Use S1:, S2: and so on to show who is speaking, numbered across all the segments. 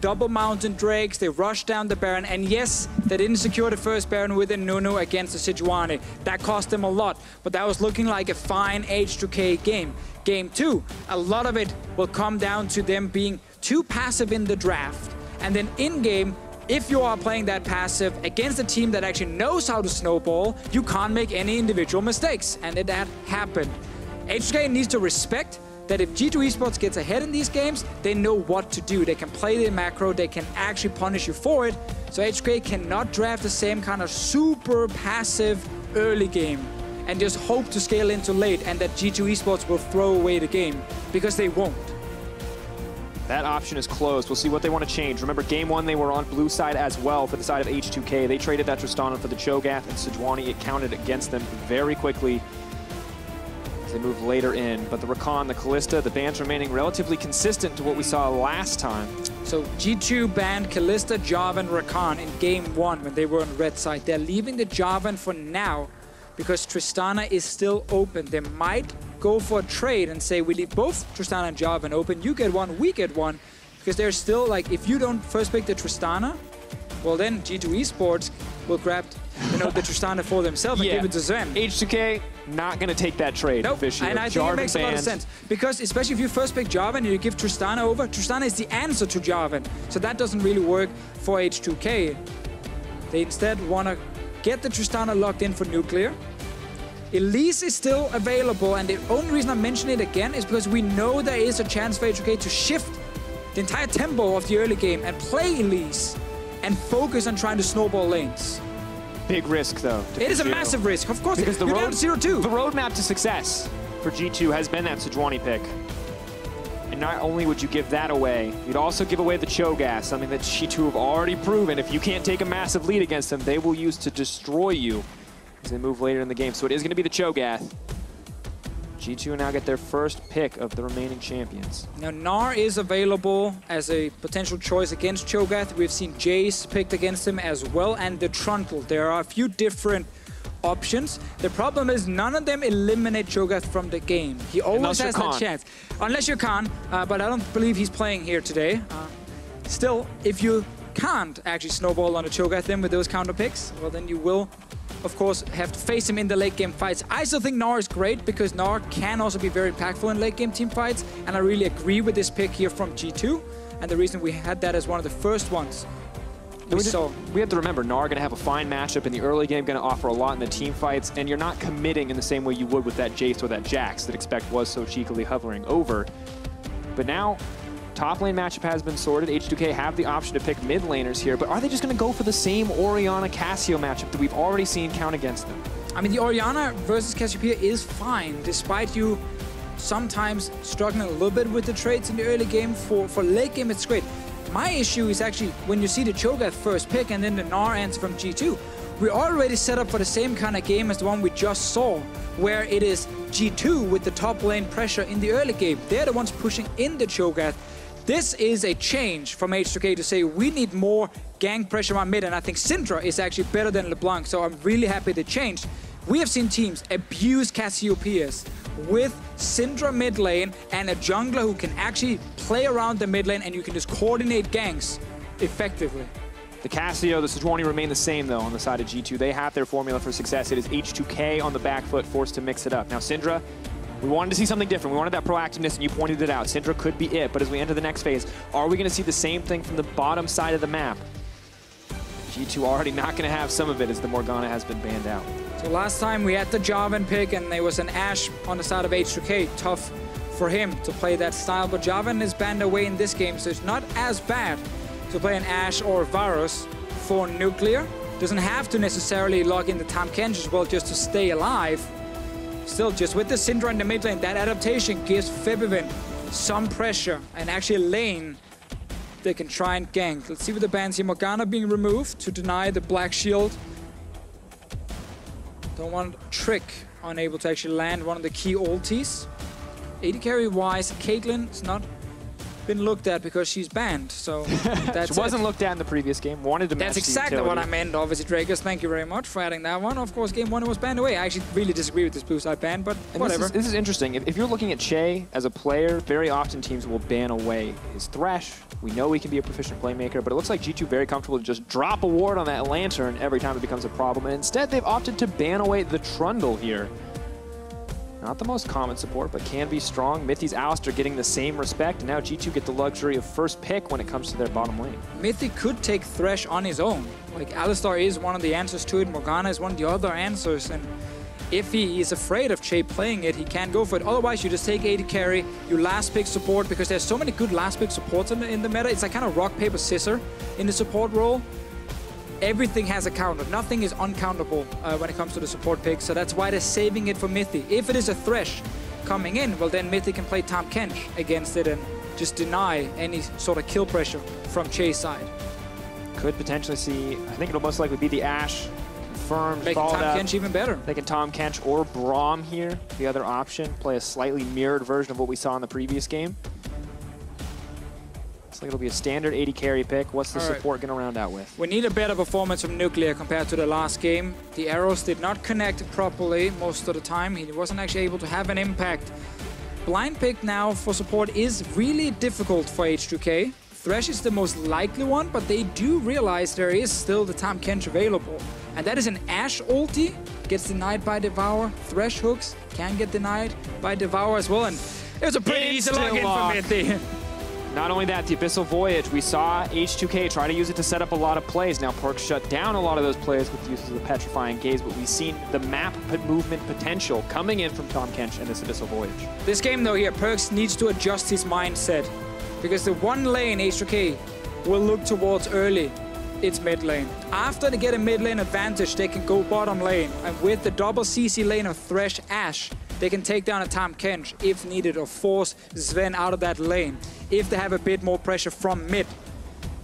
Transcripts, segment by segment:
S1: double Mountain Drakes, they rushed down the Baron, and yes, they didn't secure the first Baron with a Nunu against the Sejuani. That cost them a lot, but that was looking like a fine H2K game. Game 2, a lot of it will come down to them being too passive in the draft. And then in-game, if you are playing that passive against a team that actually knows how to snowball, you can't make any individual mistakes, and that happened. H2K needs to respect that if G2 eSports gets ahead in these games, they know what to do. They can play the macro, they can actually punish you for it. So H2K cannot draft the same kind of super passive early game and just hope to scale into late and that G2 eSports will throw away the game, because they won't.
S2: That option is closed. We'll see what they want to change. Remember, game 1, they were on blue side as well for the side of H2K. They traded that Tristana for the Cho'Gath and Sejuani. It counted against them very quickly as they move later in. But the Rakan, the Kalista, the bans remaining relatively consistent to what we saw last time. So
S1: G2 banned Kalista, Jarvan, Rakan in game 1 when they were on red side. They're leaving the Jarvan for now because Tristana is still open. They might go for a trade and say, we leave both Tristana and Jarvan open. You get one, we get one. Because they're still like, if you don't first pick the Tristana, well then G2 eSports will grab, you know, the Tristana for themselves and give it to Zven.
S2: H2K not going to take that trade.
S1: Nope. And I think Jarvan it makes a lot of sense. Because especially if you first pick Jarvan and you give Tristana over, Tristana is the answer to Jarvan. So that doesn't really work for H2K. They instead want to get the Tristana locked in for nuclear. Elise is still available, and the only reason I mention it again is because we know there is a chance for H2K to shift the entire tempo of the early game and play Elise and focus on trying to snowball lanes.
S2: Big risk, though.
S1: It is a massive risk, of course.
S2: Because
S1: you're down 0-2.
S2: The roadmap to success for G2 has been that Sejuani pick. And not only would you give that away, you'd also give away the Cho'Gath, something that G2 have already proven. If you can't take a massive lead against them, they will use to destroy you as they move later in the game. So it is going to be the Cho'Gath. G2 will now get their first pick of the remaining champions.
S1: Now, Gnar is available as a potential choice against Cho'Gath. We've seen Jace picked against him as well, and the Trundle. There are a few different options. The problem is none of them eliminate Cho'Gath from the game. He always has that chance. Unless you can't, but I don't believe he's playing here today. Still, if you can't actually snowball on a Cho'Gath then with those counter picks, well then you will of course have to face him in the late game fights. I still think Gnar is great because Gnar can also be very impactful in late game team fights, and I really agree with this pick here from G2, and the reason we had that as one of the first ones we saw.
S2: We have to remember, Gnar going to have a fine matchup in the early game, going to offer a lot in the team fights, and you're not committing in the same way you would with that Jace or that Jax that Expect was so cheekily hovering over. But now, top lane matchup has been sorted. H2K have the option to pick mid laners here, but are they just going to go for the same Orianna Cassio matchup that we've already seen count against them?
S1: I mean, the Orianna versus Cassiopeia is fine, despite you sometimes struggling a little bit with the trades in the early game. For late game, it's great. My issue is actually when you see the Cho'Gath first pick and then the Gnar answer from G2, we're already set up for the same kind of game as the one we just saw, where it is G2 with the top lane pressure in the early game. They're the ones pushing in the Cho'Gath. This is a change from H2K to say we need more gank pressure on mid, and I think Syndra is actually better than LeBlanc, so I'm really happy they changed. We have seen teams abuse Cassiopeias with Syndra mid lane and a jungler who can actually play around the mid lane, and you can just coordinate ganks effectively.
S2: The Cassio, the Sejuani remain the same, though, on the side of G2. They have their formula for success. It is H2K on the back foot, forced to mix it up. Now, Syndra, we wanted to see something different. We wanted that proactiveness, and you pointed it out. Syndra could be it, but as we enter the next phase, are we going to see the same thing from the bottom side of the map? G2 already not going to have some of it as the Morgana has been banned out.
S1: So last time we had the Jarvan pick, and there was an Ashe on the side of H2K. Tough for him to play that style, but Jarvan is banned away in this game, so it's not as bad to play an Ashe or Varus for nuclear. Doesn't have to necessarily log in the Tahm Kench as well just to stay alive. Still, just with the Syndra in the mid lane, that adaptation gives Febiven some pressure, and actually a lane they can try and gank. Let's see what the bans here. Morgana being removed to deny the Black Shield. Don't want Trick, unable to actually land one of the key ultis. AD carry wise, Caitlyn is not been looked at because she's banned. So that's
S2: She wasn't looked at in the previous game. Wanted to match
S1: That's exactly what I meant, obviously, Drakos. Thank you very much for adding that one. Of course, game 1 it was banned away. I actually really disagree with this blue side ban, but whatever.
S2: This is interesting. If you're looking at Chei as a player, very often teams will ban away his Thresh. We know he can be a proficient playmaker, but it looks like G2 very comfortable to just drop a ward on that Lantern every time it becomes a problem. And instead, they've opted to ban away the Trundle here. Not the most common support, but can be strong. Mithy's Alistar getting the same respect, and now G2 get the luxury of first pick when it comes to their bottom lane.
S1: Mithy could take Thresh on his own. Like, Alistar is one of the answers to it, Morgana is one of the other answers, and if he is afraid of Chei playing it, he can go for it. Otherwise, you just take AD carry, you last pick support, because there's so many good last pick supports in the meta. It's like kind of rock, paper, scissor in the support role. Everything has a counter. Nothing is uncountable when it comes to the support pick, so that's why they're saving it for Mithy. If it is a Thresh coming in, well then Mithy can play Tahm Kench against it and just deny any sort of kill pressure from Chei's side.
S2: Could potentially see, I think it'll most likely be the Ashe confirmed.
S1: Making Tahm Kench even better.
S2: They can Tahm Kench or Braum here, the other option. Play a slightly mirrored version of what we saw in the previous game. Looks like it'll be a standard AD carry pick. What's the support going to round out with?
S1: We need a better performance from Nuclear compared to the last game. The arrows did not connect properly most of the time. He wasn't actually able to have an impact. Blind pick now for support is really difficult for H2K. Thresh is the most likely one, but they do realize there is still the Tahm Kench available. And that is an Ashe ulti, gets denied by Devour. Thresh hooks can get denied by Devour as well. And it was a pretty easy login for Mithy.
S2: Not only that, the Abyssal Voyage, we saw H2K try to use it to set up a lot of plays. Now PerkZ shut down a lot of those plays with the use of the Petrifying Gaze, but we've seen the map movement potential coming in from Tahm Kench and this Abyssal Voyage.
S1: This game though here, PerkZ needs to adjust his mindset, because the one lane H2K will look towards early, it's mid lane. After they get a mid lane advantage, they can go bottom lane, and with the double CC lane of Thresh Ashe, they can take down a Tahm Kench if needed, or force Zven out of that lane if they have a bit more pressure from mid.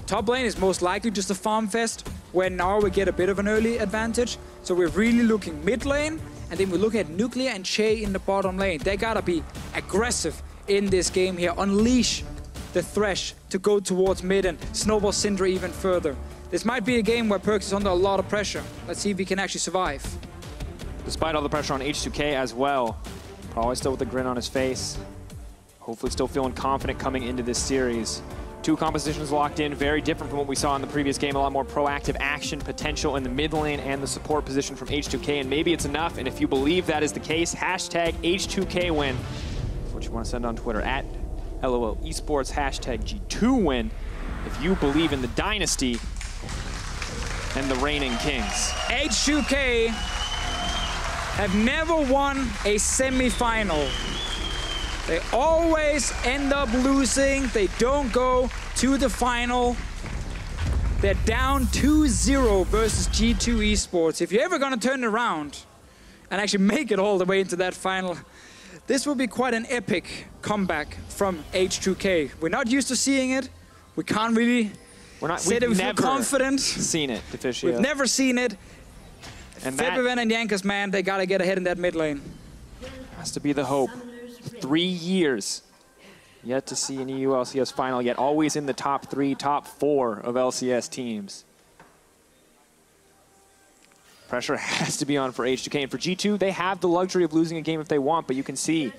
S1: Top lane is most likely just a farm fest, where now we get a bit of an early advantage. So we're really looking mid lane, and then we look at Nuclear and Chei in the bottom lane. They gotta be aggressive in this game here, unleash the Thresh to go towards mid and snowball Syndra even further. This might be a game where PerkZ is under a lot of pressure. Let's see if he can actually survive.
S2: Despite all the pressure on H2K as well, probably still with a grin on his face. Hopefully still feeling confident coming into this series. Two compositions locked in, very different from what we saw in the previous game. A lot more proactive action potential in the mid lane and the support position from H2K, and maybe it's enough. And if you believe that is the case, hashtag H2K win. That's what you want to send on Twitter, at LOL eSports, hashtag G2 win. If you believe in the dynasty and the reigning kings.
S1: H2K have never won a semifinal. They always end up losing. They don't go to the final. They're down 2-0 versus G2 Esports. If you're ever gonna turn it around and actually make it all the way into that final, this will be quite an epic comeback from H2K. We're not used to seeing it. We can't really say that we feel confident.
S2: Seen it, Deficio.
S1: We've never seen it. And Febiven and Jankos, man, they gotta get ahead in that mid lane.
S2: Has to be the hope. 3 years yet to see an EU LCS final, yet always in the top 3, top 4 of LCS teams. Pressure has to be on for H2K, and for G2, they have the luxury of losing a game if they want, but you can see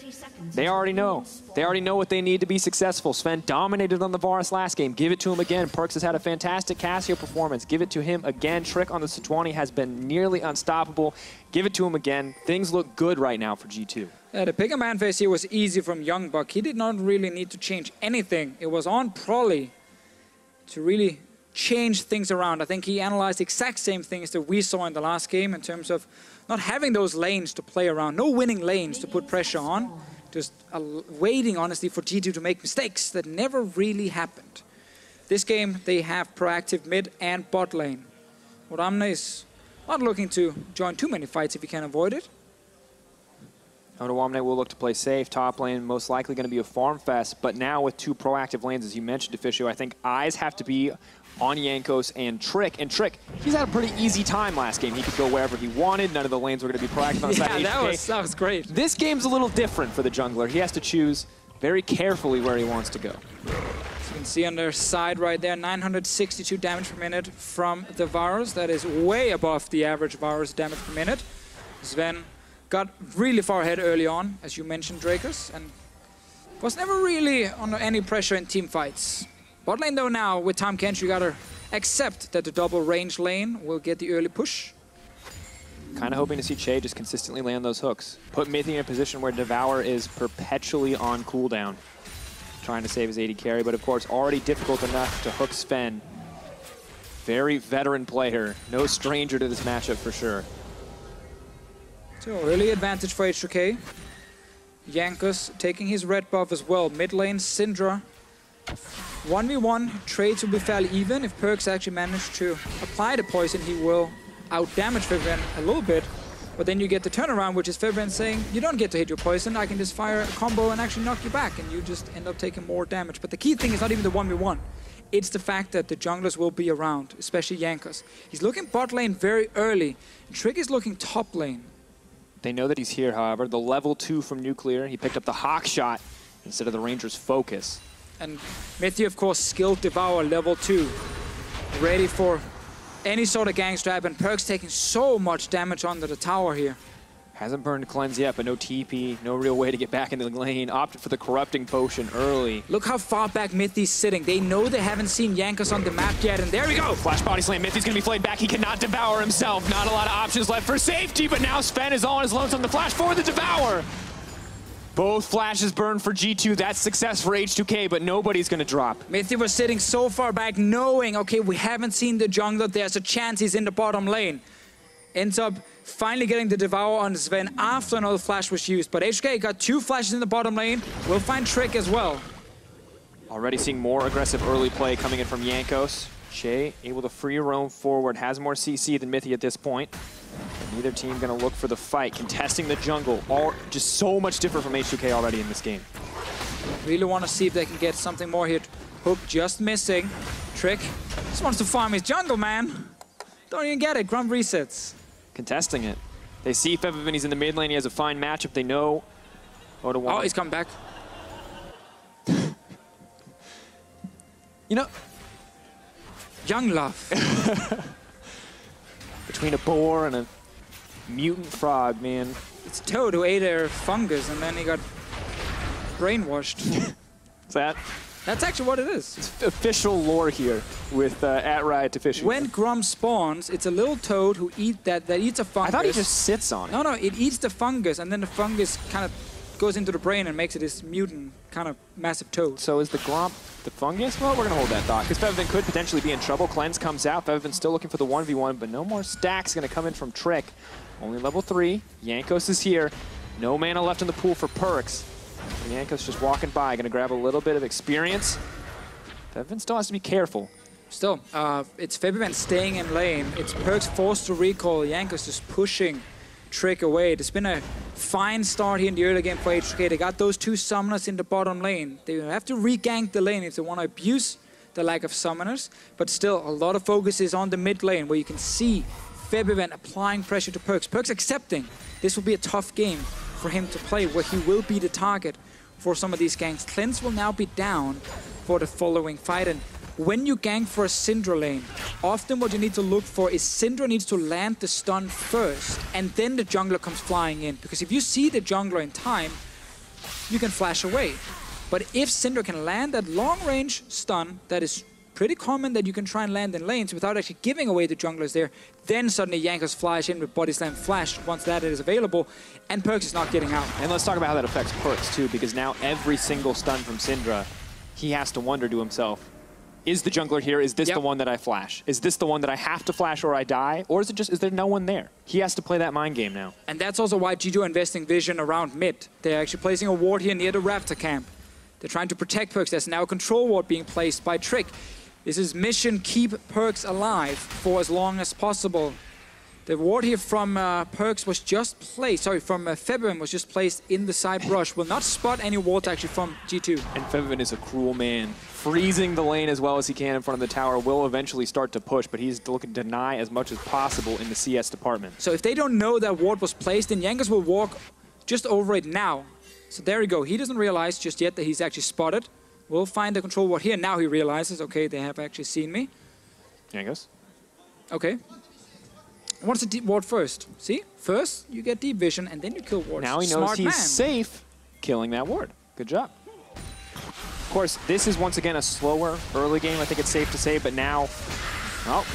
S2: they already know. They already know what they need to be successful. Zven dominated on the Varus last game. Give it to him again. PerkZ has had a fantastic Cassio performance. Give it to him again. Trick on the Sejuani has been nearly unstoppable. Give it to him again. Things look good right now for G2.
S1: Yeah, the pick-a man phase here was easy from Youngbuck. He did not really need to change anything. It was on Prolly to really change things around. I think he analyzed the exact same things that we saw in the last game in terms of not having those lanes to play around, no winning lanes to put pressure on, just waiting, honestly, for G2 to make mistakes that never really happened. This game, they have proactive mid and bot lane. Odoamne is not looking to join too many fights if he can avoid it.
S2: Odoamne will look to play safe. Top lane most likely going to be a farm fest, but now with 2 proactive lanes, as you mentioned, Deficio, I think eyes have to be on Jankos and Trick. And Trick, he's had a pretty easy time last game. He could go wherever he wanted. None of the lanes were going to be proactive on the side of HK.
S1: that was great.
S2: This game's a little different for the jungler. He has to choose very carefully where he wants to go.
S1: can see on their side right there, 962 damage per minute from the Varus. That is way above the average Varus damage per minute. Zven got really far ahead early on, as you mentioned, Drakos, and was never really under any pressure in team fights. Bot lane though now, with Tahm Kench, you gotta accept that the double range lane will get the early push.
S2: Kind of hoping to see Chei just consistently land those hooks. Put Mithy in a position where Devour is perpetually on cooldown, trying to save his AD carry, but of course already difficult enough to hook Zven. Very veteran player, no stranger to this matchup for sure.
S1: So early advantage for H2K. Jankos taking his red buff as well. Mid lane, Syndra. 1v1, trades will be fairly even. If PerkZ actually managed to apply the poison, he will out-damage Febiven a little bit. But then you get the turnaround, which is Febiven saying, you don't get to hit your poison, I can just fire a combo and actually knock you back, and you just end up taking more damage. But the key thing is not even the 1v1. It's the fact that the junglers will be around, especially Jankos. He's looking bot lane very early. Trick is looking top lane.
S2: They know that he's here, however. The level 2 from Nuclear, he picked up the Hawk shot instead of the Ranger's focus.
S1: And Mithy, of course, skilled Devour level 2. Ready for any sort of gang strap, and PerkZ taking so much damage under the tower here.
S2: Hasn't burned Cleanse yet, but no TP, no real way to get back into the lane. Opted for the Corrupting Potion early.
S1: Look how far back Mithy's sitting. They know they haven't seen Jankos on the map yet, and there we go!
S2: Flash body slam, Mithy's gonna be flayed back. He cannot devour himself. Not a lot of options left for safety, but now Zven is all on his lonesome. The flash for the Devour. Both flashes burned for G2. That's success for H2K, but nobody's gonna drop.
S1: Mithy was sitting so far back, knowing, okay, we haven't seen the jungler. There's a chance he's in the bottom lane. Ends up finally getting the Devour on Zven after another flash was used. But H2K got 2 flashes in the bottom lane. We'll find Trick as well.
S2: Already seeing more aggressive early play coming in from Jankos. Chei able to free roam forward, has more CC than Mithy at this point. Neither team gonna look for the fight, contesting the jungle. All just so much different from H2K already in this game.
S1: Really want to see if they can get something more here. Hook just missing. Trick just wants to farm his jungle, man. Don't even get it. Grump resets.
S2: Contesting it. They see Febiven, he's in the mid lane, he has a fine matchup. They know Odoamne.
S1: Oh, he's coming back.
S2: You know,
S1: young love.
S2: Between a boar and a mutant frog, man.
S1: It's Toad who ate a fungus and then he got brainwashed.
S2: Is that?
S1: That's actually what it is.
S2: It's official lore here with at Riot Deficio.
S1: When Grump spawns, it's a little toad who eats a fungus.
S2: I thought he just sits on it.
S1: No, it eats the fungus, and then the fungus kind of goes into the brain and makes it this mutant kind of massive toad.
S2: So is the Grump the fungus? Well, we're going to hold that thought, because Febiven could potentially be in trouble. Cleanse comes out. Febiven's still looking for the 1v1, but no more stacks going to come in from Trick. Only level 3. Jankos is here. No mana left in the pool for PerkZ. Jankos just walking by, going to grab a little bit of experience. Febiven still has to be careful.
S1: Still, it's Febiven staying in lane. It's PerkZ forced to recall. Jankos just pushing Trick away. It's been a fine start here in the early game for H2K. They got those 2 summoners in the bottom lane. They have to re-gank the lane if they want to abuse the lack of summoners. But still, a lot of focus is on the mid lane, where you can see Febiven applying pressure to PerkZ. PerkZ accepting this will be a tough game for him to play, where he will be the target for some of these ganks. Cleanse will now be down for the following fight, and when you gank for a Syndra lane, often what you need to look for is Syndra needs to land the stun first, and then the jungler comes flying in. Because if you see the jungler in time, you can flash away. But if Syndra can land that long-range stun, that is pretty common that you can try and land in lanes without actually giving away the junglers there, then suddenly Jankos flies in with Body Slam Flash once that is available, and PerkZ is not getting out.
S2: And let's talk about how that affects PerkZ too, because now every single stun from Syndra, he has to wonder to himself, is the jungler here? Is this the one that I flash? Is this the one that I have to flash or I die? Or is it just, is there no one there? He has to play that mind game now.
S1: And that's also why G2 are investing vision around mid. They're actually placing a ward here near the Raptor camp. They're trying to protect PerkZ. There's now a control ward being placed by Trick. This is mission keep PerkZ alive for as long as possible. The ward here from PerkZ was just placed, from Febiven was just placed in the side brush. Will not spot any ward actually from G2.
S2: And Febiven is a cruel man. Freezing the lane as well as he can in front of the tower, will eventually start to push, but he's looking to deny as much as possible in the CS department.
S1: So if they don't know that ward was placed, then Jankos will walk just over it now. So there you go. He doesn't realize just yet that he's actually spotted. We'll find the control ward here. Now he realizes, okay, they have actually seen me.
S2: Jankos.
S1: Okay. What's the deep ward first? See? First, you get deep vision, and then you kill wards.
S2: Now he knows he's safe killing that ward. Good job. Of course, this is once again a slower early game, I think it's safe to say, but now, well,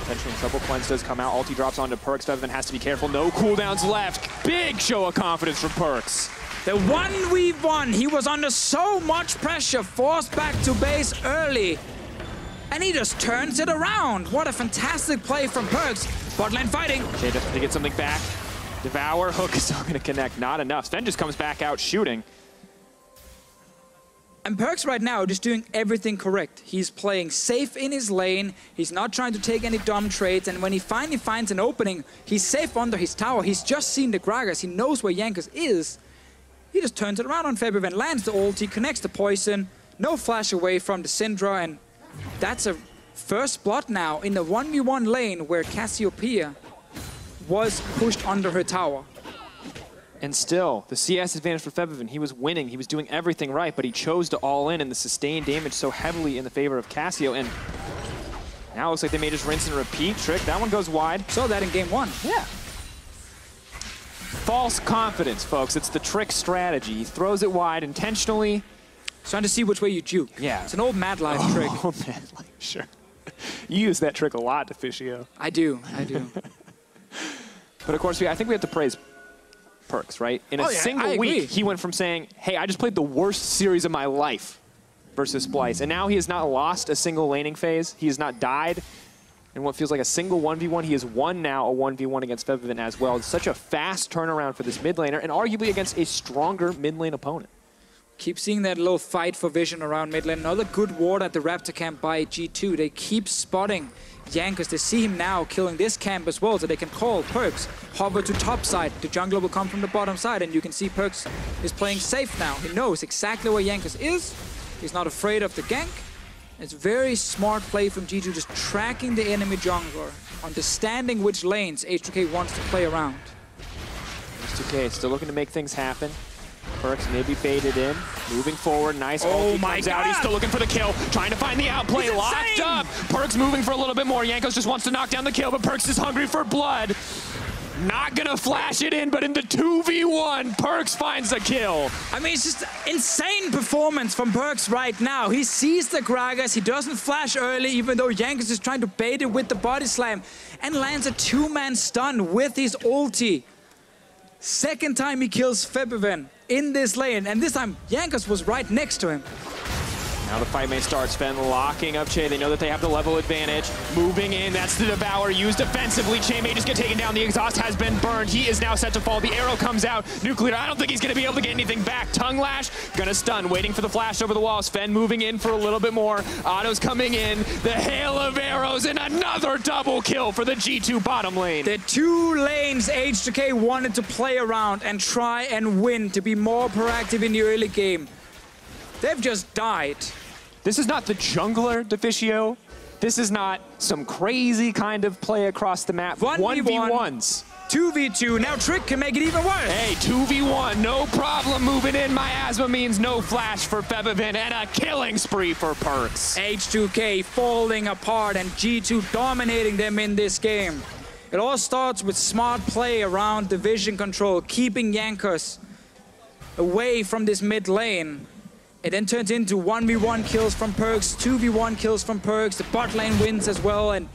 S2: potentially trouble. Cleanse does come out. Ulti drops onto PerkZ. Febiven has to be careful. No cooldowns left. Big show of confidence from PerkZ.
S1: The 1v1, he was under so much pressure, forced back to base early, and he just turns it around. What a fantastic play from PerkZ. Bot lane fighting.
S2: Chei just to get something back. Devour, hook is not going to connect. Not enough. Zven just comes back out shooting.
S1: And PerkZ right now just doing everything correct. He's playing safe in his lane. He's not trying to take any dumb trades. And when he finally finds an opening, he's safe under his tower. He's just seen the Gragas. He knows where Jankos is. He just turns it around on Febiven, lands the ulti, connects the poison, no flash away from the Syndra, and that's a first blood now in the 1v1 lane where Cassiopeia was pushed under her tower.
S2: And still, the CS advantage for Febiven. He was winning, he was doing everything right, but he chose to all in, and the sustained damage so heavily in the favor of Cassio, and now it looks like they may just rinse and repeat. Trick, that one goes wide.
S1: Saw that in game 1.
S2: Yeah. False confidence, folks. It's the Trick strategy. He throws it wide intentionally.
S1: Trying to see which way you juke.
S2: Yeah.
S1: It's an old Mad Life trick.
S2: Oh, Mad Life, sure. You use that trick a lot, Deficio.
S1: I do.
S2: But of course, I think we have to praise PerkZ, right? In a single week, he went from saying, hey, I just played the worst series of my life versus Splyce. And now he has not lost a single laning phase. He has not died. In what feels like a single 1v1, he has won now a 1v1 against Febiven as well. It's such a fast turnaround for this mid laner, and arguably against a stronger mid lane opponent.
S1: Keep seeing that little fight for vision around mid lane. Another good ward at the Raptor camp by G2. They keep spotting Jankos. They see him now killing this camp as well, so they can call PerkZ, hover to top side. The jungler will come from the bottom side, and you can see PerkZ is playing safe now. He knows exactly where Jankos is. He's not afraid of the gank. It's very smart play from G2, just tracking the enemy jungler, understanding which lanes H2K wants to play around.
S2: H2K still looking to make things happen. PerkZ maybe baited in, moving forward, nice ulti comes out, he's still looking for the kill, trying to find the outplay, locked up. PerkZ moving for a little bit more, Jankos just wants to knock down the kill, but PerkZ is hungry for blood. Not gonna flash it in, but in the 2v1, PerkZ finds a kill.
S1: I mean, it's just insane performance from PerkZ right now. He sees the Gragas, he doesn't flash early, even though Jankos is trying to bait it with the body slam, and lands a 2-man stun with his ulti. Second time he kills Febiven in this lane, and this time Jankos was right next to him.
S2: Now the fight may start. Zven locking up Chei. They know that they have the level advantage. Moving in, that's the Devour used defensively. Chei may just get taken down. The exhaust has been burned. He is now set to fall. The arrow comes out. Nuclear, I don't think he's going to be able to get anything back. Tongue Lash, gonna stun. Waiting for the flash over the wall. Zven moving in for a little bit more. Otto's coming in. The hail of arrows and another double kill for the G2 bottom lane.
S1: The two lanes H2K wanted to play around and try and win, to be more proactive in the early game. They've just died.
S2: This is not the jungler, Deficio. This is not some crazy kind of play across the map. 1v1s.
S1: 2v2. Now Trick can make it even worse.
S2: Hey, 2v1, no problem moving in. Miasma means no flash for Febiven and a killing spree for PerkZ.
S1: H2K falling apart and G2 dominating them in this game. It all starts with smart play around the vision control, keeping Jankos away from this mid lane. It then turns into 1v1 kills from PerkZ, 2v1 kills from PerkZ. The bot lane wins as well, and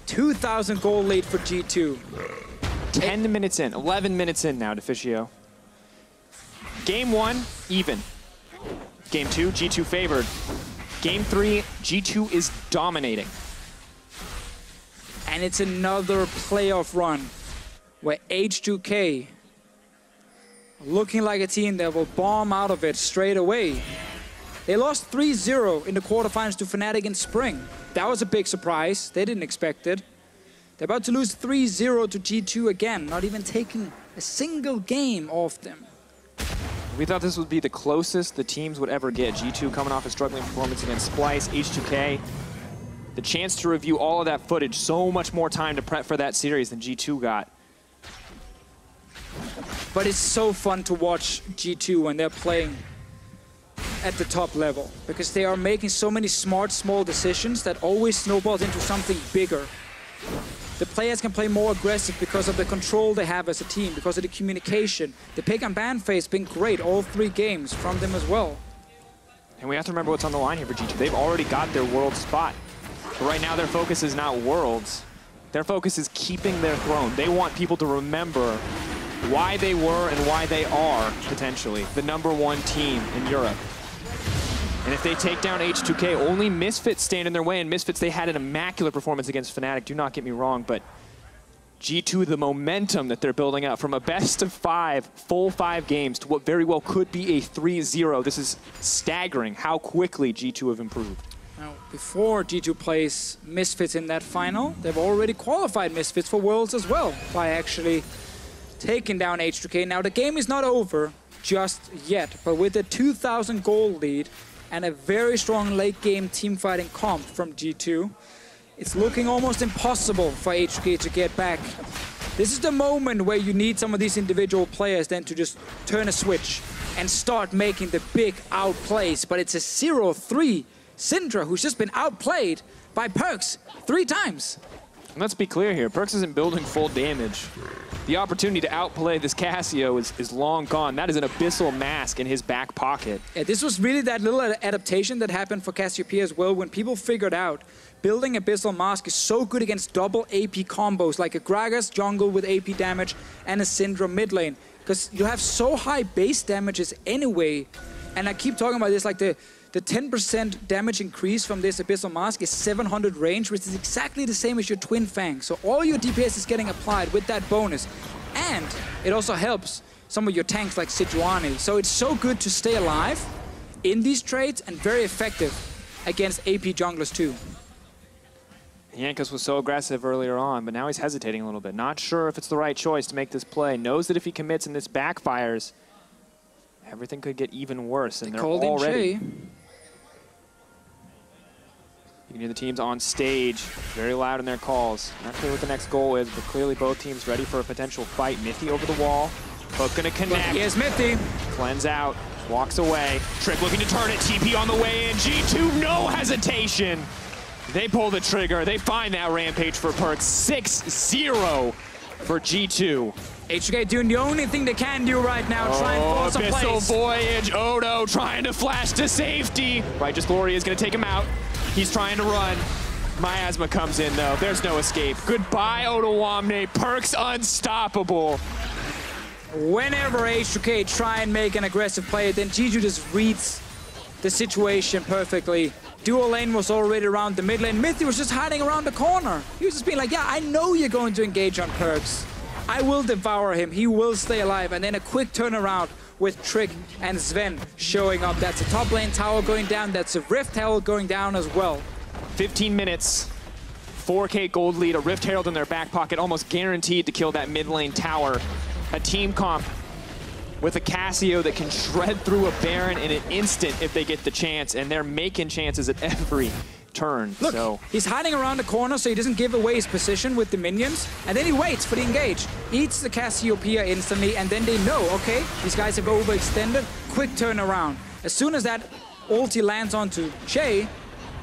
S1: 2,000 gold lead for G2.
S2: 10 minutes in, 11 minutes in now, Deficio. Game 1, even. Game 2, G2 favored. Game 3, G2 is dominating.
S1: And it's another playoff run where H2K looking like a team that will bomb out of it straight away. They lost 3-0 in the quarterfinals to Fnatic in spring. That was a big surprise. They didn't expect it. They're about to lose 3-0 to G2 again, not even taking a single game off them.
S2: We thought this would be the closest the teams would ever get. G2 coming off a struggling performance against Splyce, H2K. The chance to review all of that footage, so much more time to prep for that series than G2 got.
S1: But it's so fun to watch G2 when they're playing at the top level because they are making so many smart, small decisions that always snowballs into something bigger. The players can play more aggressive because of the control they have as a team, because of the communication. The pick and ban phase has been great all 3 games from them as well.
S2: And we have to remember what's on the line here for G2. They've already got their world spot. But right now their focus is not worlds. Their focus is keeping their throne. They want people to remember why they were and why they are, potentially, the #1 team in Europe. And if they take down H2K, only Misfits stand in their way. And Misfits, they had an immaculate performance against Fnatic, do not get me wrong, but G2, the momentum that they're building up from a best of 5, full 5 games to what very well could be a 3-0. This is staggering how quickly G2 have improved.
S1: Now, before G2 plays Misfits in that final, they've already qualified Misfits for Worlds as well by actually taking down H2K. Now, the game is not over just yet, but with a 2,000 goal lead and a very strong late game team fighting comp from G2, it's looking almost impossible for H2K to get back. This is the moment where you need some of these individual players then to just turn a switch and start making the big outplays. But it's a 0-3 Syndra who's just been outplayed by PerkZ 3 times.
S2: And let's be clear here, PerkZ isn't building full damage. The opportunity to outplay this Cassio is long gone. That is an abyssal mask in his back pocket.
S1: Yeah, this was really that little adaptation that happened for Cassiopeia as well, when people figured out building abyssal mask is so good against double AP combos, like a Gragas jungle with AP damage and a Syndra mid lane. Because you have so high base damages anyway. And I keep talking about this, like the 10% damage increase from this Abyssal Mask is 700 range, which is exactly the same as your Twin Fang. So all your DPS is getting applied with that bonus. And it also helps some of your tanks like Sejuani. So it's so good to stay alive in these trades and very effective against AP junglers too.
S2: Jankos was so aggressive earlier on, but now he's hesitating a little bit. Not sure if it's the right choice to make this play. Knows that if he commits and this backfires, everything could get even worse. And they're already... You can hear the teams on stage, very loud in their calls. Not clear what the next goal is, but clearly both teams ready for a potential fight. Mithy over the wall. Both gonna connect.
S1: Here's Mithy.
S2: Cleanse out, walks away. Trick looking to turn it, TP on the way in. G2, no hesitation. They pull the trigger, they find that rampage for PerkZ. 6-0 for G2.
S1: H2K doing the only thing they can do right now, try and force a place.
S2: Abyssal Voyage, Odo trying to flash to safety. Righteous Glory is gonna take him out. He's trying to run. Miasma comes in though, there's no escape. Goodbye, Odoamne, PerkZ unstoppable.
S1: Whenever H2K try and make an aggressive play, then G2 just reads the situation perfectly. Dual lane was already around the mid lane. Mithy was just hiding around the corner. He was just being like, yeah, I know you're going to engage on PerkZ. I will devour him, he will stay alive. And then a quick turnaround with Trick and Zven showing up. That's a top lane tower going down, that's a Rift Herald going down as well.
S2: 15 minutes, 4K gold lead, a Rift Herald in their back pocket, almost guaranteed to kill that mid lane tower. A team comp with a Cassio that can shred through a Baron in an instant if they get the chance, and they're making chances at every turn.
S1: Look,
S2: so
S1: he's hiding around the corner so he doesn't give away his position with the minions, and then he waits for the engage, eats the Cassiopeia instantly, and then they know, okay, these guys have overextended, quick turnaround. As soon as that ulti lands onto Chei,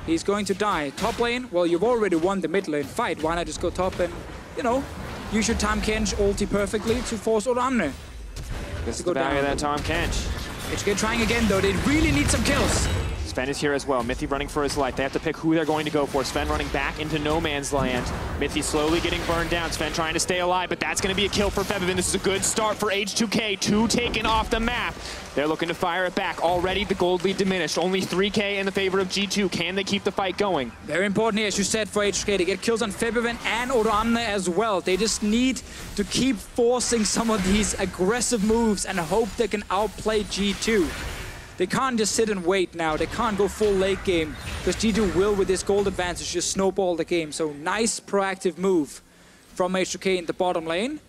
S1: he's going to die. Top lane, well, you've already won the mid lane fight, why not just go top and, you know, use your Tahm Kench ulti perfectly to force Odoamne.
S2: This is the value of that Tahm Kench.
S1: H2K trying again though, they really need some kills.
S2: Sven is here as well. Mithy running for his life. They have to pick who they're going to go for. Sven running back into no man's land. Mithy slowly getting burned down. Sven trying to stay alive, but that's going to be a kill for Febiven. This is a good start for H2K. 2 taken off the map. They're looking to fire it back. Already the gold lead diminished. Only 3K in the favor of G2. Can they keep the fight going?
S1: Very important here, as you said, for H2K to get kills on Febiven and Odoamne as well. They just need to keep forcing some of these aggressive moves and hope they can outplay G2. They can't just sit and wait now. They can't go full late game because G2 will, with this gold advantage, just snowball the game. So nice proactive move from H2K in the bottom lane.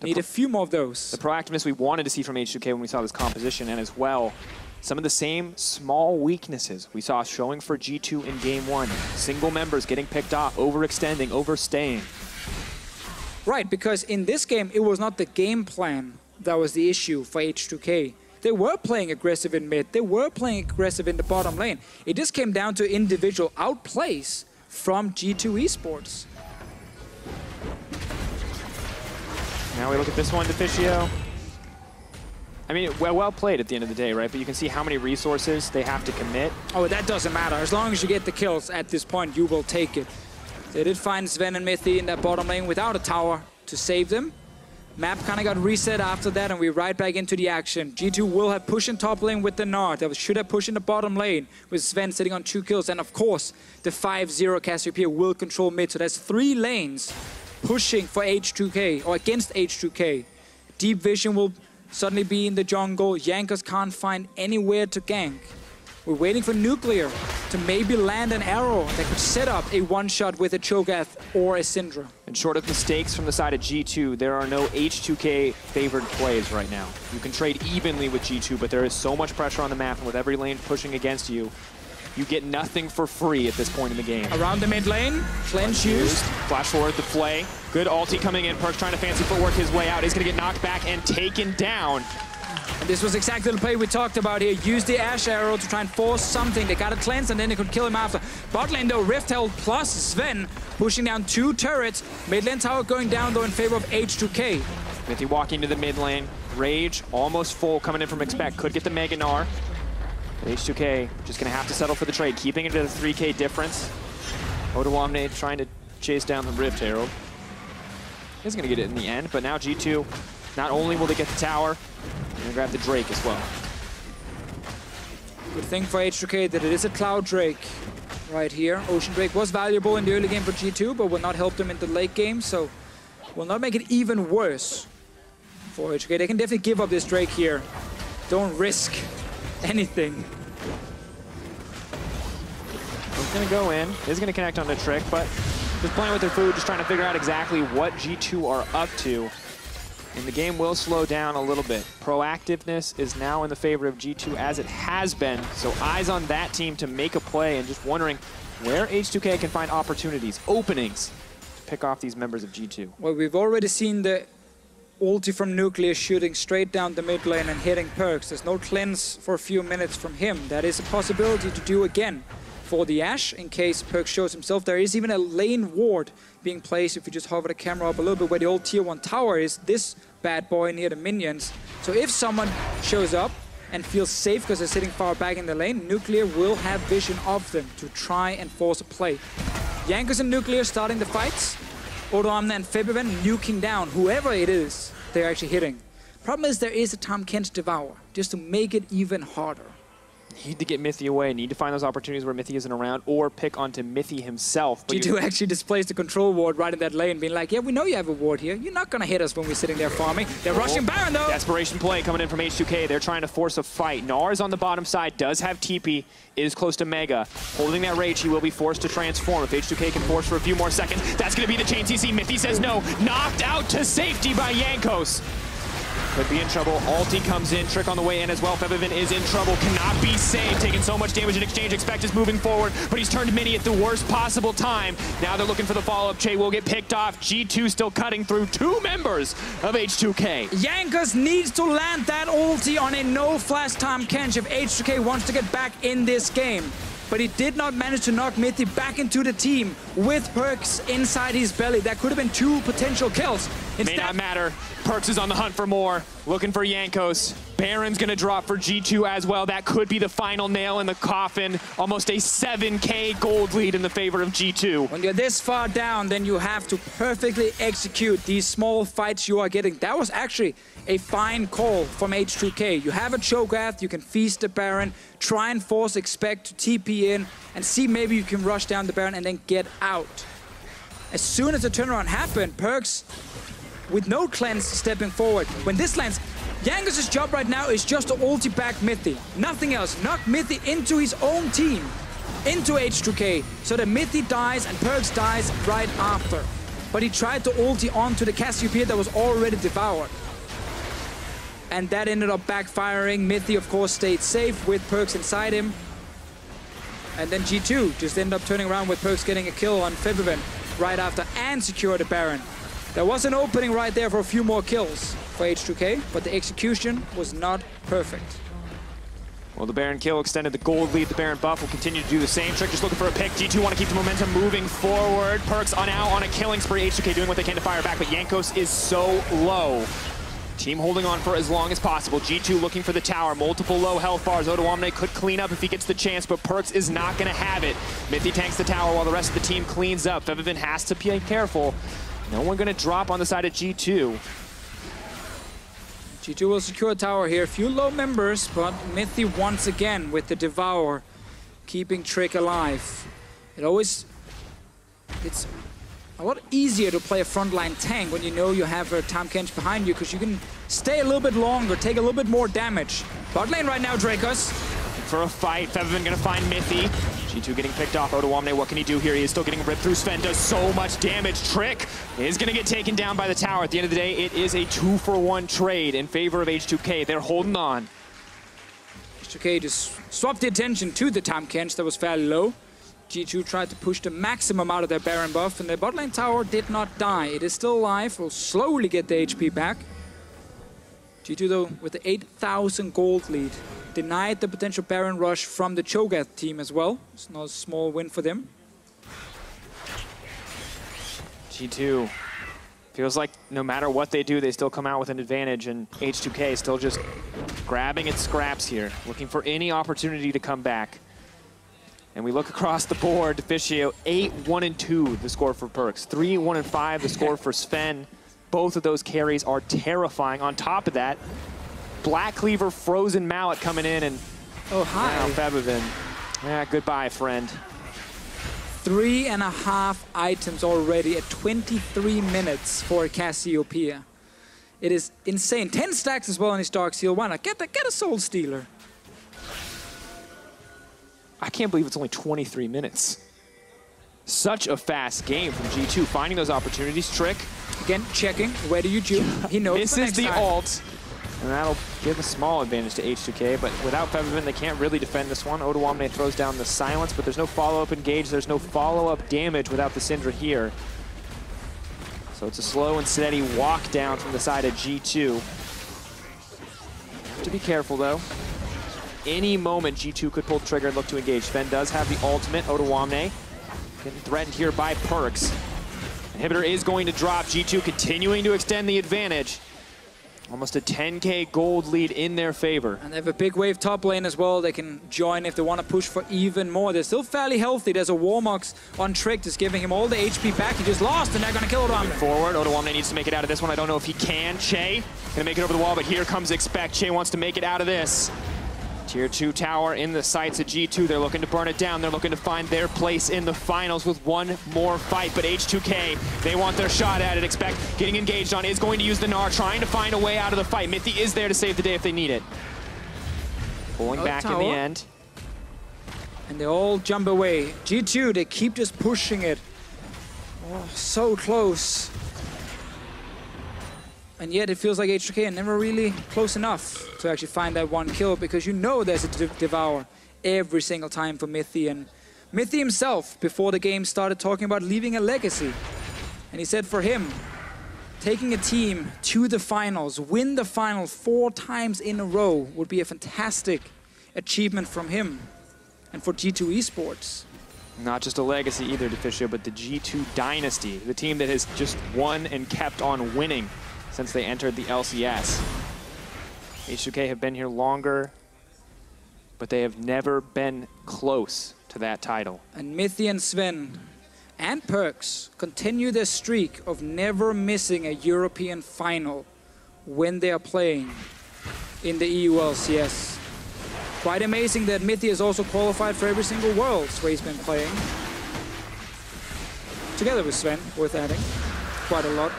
S1: Need a few more of those.
S2: The proactiveness we wanted to see from H2K when we saw this composition, and as well, some of the same small weaknesses we saw showing for G2 in Game 1. Single members getting picked off, overextending, overstaying. Right,
S1: because in this game, it was not the game plan that was the issue for H2K. They were playing aggressive in mid. They were playing aggressive in the bottom lane. It just came down to individual outplays from G2 eSports.
S2: Now we look at this one, Deficio. I mean, well played at the end of the day, right? But you can see how many resources they have to commit.
S1: Oh, that doesn't matter. As long as you get the kills at this point, you will take it. They did find Zven and Mithy in that bottom lane without a tower to save them. Map kind of got reset after that, and we're right back into the action. G2 will have push in top lane with the Gnar. They should have pushed in the bottom lane with Zven sitting on 2 kills. And of course, the 5-0 Cassiopeia will control mid. So there's 3 lanes pushing for H2K, or against H2K. Deep Vision will suddenly be in the jungle. Jankos can't find anywhere to gank. We're waiting for Nuclear to maybe land an arrow that could set up a one-shot with a Cho'Gath or a Syndra.
S2: And short of mistakes from the side of G2, there are no H2K favored plays right now. You can trade evenly with G2, but there is so much pressure on the map, and with every lane pushing against you, you get nothing for free at this point in the game.
S1: Around the mid lane, cleanse used.
S2: Flash forward the play. Good ulti coming in. PerkZ trying to fancy footwork his way out. He's going to get knocked back and taken down.
S1: And this was exactly the play we talked about here. Use the Ashe arrow to try and force something. They got a cleanse and then they could kill him after. Bot lane though, Rift Herald plus Zven pushing down 2 turrets. Mid lane tower going down though in favor of H2K.
S2: Mithy walking to the mid lane. Rage almost full coming in from Expect. Could get the Mega Gnar. H2K just going to have to settle for the trade, keeping it at a 3K difference. Odoamne trying to chase down the Rift Herald. He's going to get it in the end, but now G2, not only will they get the tower, they're going to grab the Drake as well.
S1: Good thing for H2K that it is a Cloud Drake right here. Ocean Drake was valuable in the early game for G2, but will not help them in the late game, so will not make it even worse for H2K. They can definitely give up this Drake here. Don't risk anything.
S2: He's going to go in. He's going to connect on the trick, but just playing with their food, just trying to figure out exactly what G2 are up to. And the game will slow down a little bit. Proactiveness is now in the favor of G2 as it has been. So eyes on that team to make a play, and just wondering where H2K can find opportunities, openings, to pick off these members of G2.
S1: Well, we've already seen the ulti from Nuclear shooting straight down the mid lane and hitting PerkZ. There's no cleanse for a few minutes from him. That is a possibility to do again for the Ashe in case PerkZ shows himself. There is even a lane ward being placed if you just hover the camera up a little bit where the old tier 1 tower is. This bad boy near the minions. So if someone shows up and feels safe because they're sitting far back in the lane, Nuclear will have vision of them to try and force a play. Jankos and Nuclear starting the fights. Odoamne and Febiven nuking down whoever it is they're actually hitting. Problem is there is a Tahm Kench Devour, just to make it even harder.
S2: Need to get Mithy away, need to find those opportunities where Mithy isn't around, or pick onto Mithy himself. But
S1: G2 actually displays the control ward right in that lane, being like, yeah, we know you have a ward here. You're not going to hit us when we're sitting there farming. They're rushing Baron, though.
S2: Desperation play coming in from H2K. They're trying to force a fight. Gnar is on the bottom side, does have TP, is close to Mega. Holding that Rage, he will be forced to transform. If H2K can force for a few more seconds, that's going to be the chain CC. Mithy says no. Knocked out to safety by Jankos. Could be in trouble. Ulti comes in. Trick on the way in as well. Febiven is in trouble. Cannot be saved. Taking so much damage in exchange. Expect is moving forward, but he's turned Mini at the worst possible time. Now they're looking for the follow-up. Chei will get picked off. G2 still cutting through 2 members of H2K.
S1: Jankos needs to land that ulti on a no-flash Tahm Kench if H2K wants to get back in this game. But he did not manage to knock Mithy back into the team with PerkZ inside his belly. That could have been 2 potential kills.
S2: May not matter. PerkZ is on the hunt for more. Looking for Jankos. Baron's going to drop for G2 as well. That could be the final nail in the coffin. Almost a 7K gold lead in the favor of G2.
S1: When you're this far down, then you have to perfectly execute these small fights you are getting. That was actually a fine call from H2K. You have a Cho'Gath, you can feast the Baron, try and force Expect to TP in, and see maybe you can rush down the Baron and then get out. As soon as the turnaround happened, PerkZ, with no cleanse, stepping forward. When this lands, Jankos' job right now is just to ulti back Mithy. Nothing else. Knock Mithy into his own team, into H2K, so that Mithy dies and PerkZ dies right after. But he tried to ulti onto the Cassiopeia that was already devoured. And that ended up backfiring. Mithy, of course, stayed safe with PerkZ inside him. And then G2 just ended up turning around with PerkZ getting a kill on Febiven right after and secure the Baron. There was an opening right there for a few more kills for H2K, but the execution was not perfect.
S2: Well, the Baron kill extended the gold lead. The Baron buff will continue to do the same. Trick just looking for a pick. G2 want to keep the momentum moving forward. PerkZ on out on a killing spree. H2K doing what they can to fire back, but Jankos is so low. Team holding on for as long as possible. G2 looking for the tower. Multiple low health bars. Odoamne could clean up if he gets the chance, but PerkZ is not going to have it. Mithy tanks the tower while the rest of the team cleans up. Febiven has to be careful. No one going to drop on the side of G2.
S1: G2 will secure a tower here. Few low members, but Mithy once again with the Devour, keeping Trick alive. It's a lot easier to play a frontline tank when you know you have a Tahm Kench behind you, because you can stay a little bit longer, take a little bit more damage. Bot lane right now, Drakos.
S2: For a fight, Febiven gonna find Mithy. G2 getting picked off. Odoamne, what can he do here? He is still getting ripped through. Zven does so much damage. Trick is gonna get taken down by the tower. At the end of the day, it is a 2-for-1 trade in favor of H2K. They're holding on.
S1: H2K just swapped the attention to the Tahm Kench that was fairly low. G2 tried to push the maximum out of their Baron buff, and their bot lane tower did not die. It is still alive, will slowly get the HP back. G2 though, with the 8,000 gold lead, denied the potential Baron rush from the Cho'Gath team as well. It's not a small win for them.
S2: G2 feels like no matter what they do, they still come out with an advantage, and H2K is still just grabbing at scraps here, looking for any opportunity to come back. And we look across the board, Deficio, 8-1-2 the score for PerkZ, 3-1-5 the score for Zven. Both of those carries are terrifying. On top of that, Black Cleaver, Frozen Mallet coming in, and
S1: oh, hi.
S2: Now Febiven. Yeah, goodbye, friend.
S1: 3.5 items already at 23 minutes for Cassiopeia. It is insane. 10 stacks as well on his Dark Seal. Why not? Get a Soul Stealer.
S2: I can't believe it's only 23 minutes. Such a fast game from G2, finding those opportunities. Trick.
S1: Again, checking. Where do you juke? He knows
S2: this is the ult. And that'll give a small advantage to H2K, but without Febiven, they can't really defend this one. Odoamne throws down the silence, but there's no follow-up engage. There's no follow-up damage without the Syndra here. So it's a slow and steady walk down from the side of G2. Have to be careful, though. Any moment, G2 could pull the trigger and look to engage. Zven does have the ultimate. Odoamne getting threatened here by PerkZ. Inhibitor is going to drop. G2 continuing to extend the advantage. Almost a 10k gold lead in their favor.
S1: And they have a big wave top lane as well. They can join if they want to push for even more. They're still fairly healthy. There's a Warmox on Trick, just giving him all the HP back. He just lost, and they're going to kill Odoamne.
S2: Forward, Odoamne needs to make it out of this one. I don't know if he can. Chei gonna make it over the wall, but here comes Expect. Chei wants to make it out of this. Tier 2 tower in the sights of G2. They're looking to burn it down. They're looking to find their place in the finals with one more fight. But H2K, they want their shot at it. Expect getting engaged on, is going to use the Gnar, trying to find a way out of the fight. Mithy is there to save the day if they need it. Pulling back in the end.
S1: And they all jump away. G2, they keep just pushing it. Oh, so close. And yet it feels like H2K are never really close enough to actually find that one kill, because you know there's a Devour every single time for Mithy. And Mithy himself, before the game started, talking about leaving a legacy. And he said for him, taking a team to the finals, win the final 4 times in a row would be a fantastic achievement from him and for G2 eSports.
S2: Not just a legacy either, Deficio, but the G2 dynasty, the team that has just won and kept on winning since they entered the LCS. H2K have been here longer, but they have never been close to that title.
S1: And Mithy and Zven and PerkZ continue their streak of never missing a European final when they are playing in the EU LCS. Quite amazing that Mithy has also qualified for every single Worlds where he's been playing. Together with Zven, worth adding, quite a lot.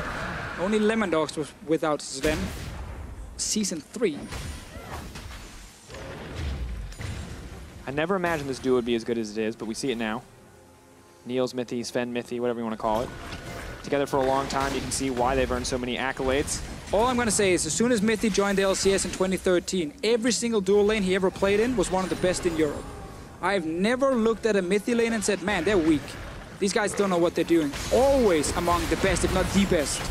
S1: Only Lemondogs was without Zven. Season 3.
S2: I never imagined this duo would be as good as it is, but we see it now. Niels, Mithy, Zven, Mithy, whatever you want to call it. Together for a long time, you can see why they've earned so many accolades.
S1: All I'm going to say is, as soon as Mithy joined the LCS in 2013, every single dual lane he ever played in was one of the best in Europe. I've never looked at a Mithy lane and said, man, they're weak. These guys don't know what they're doing. Always among the best, if not the best.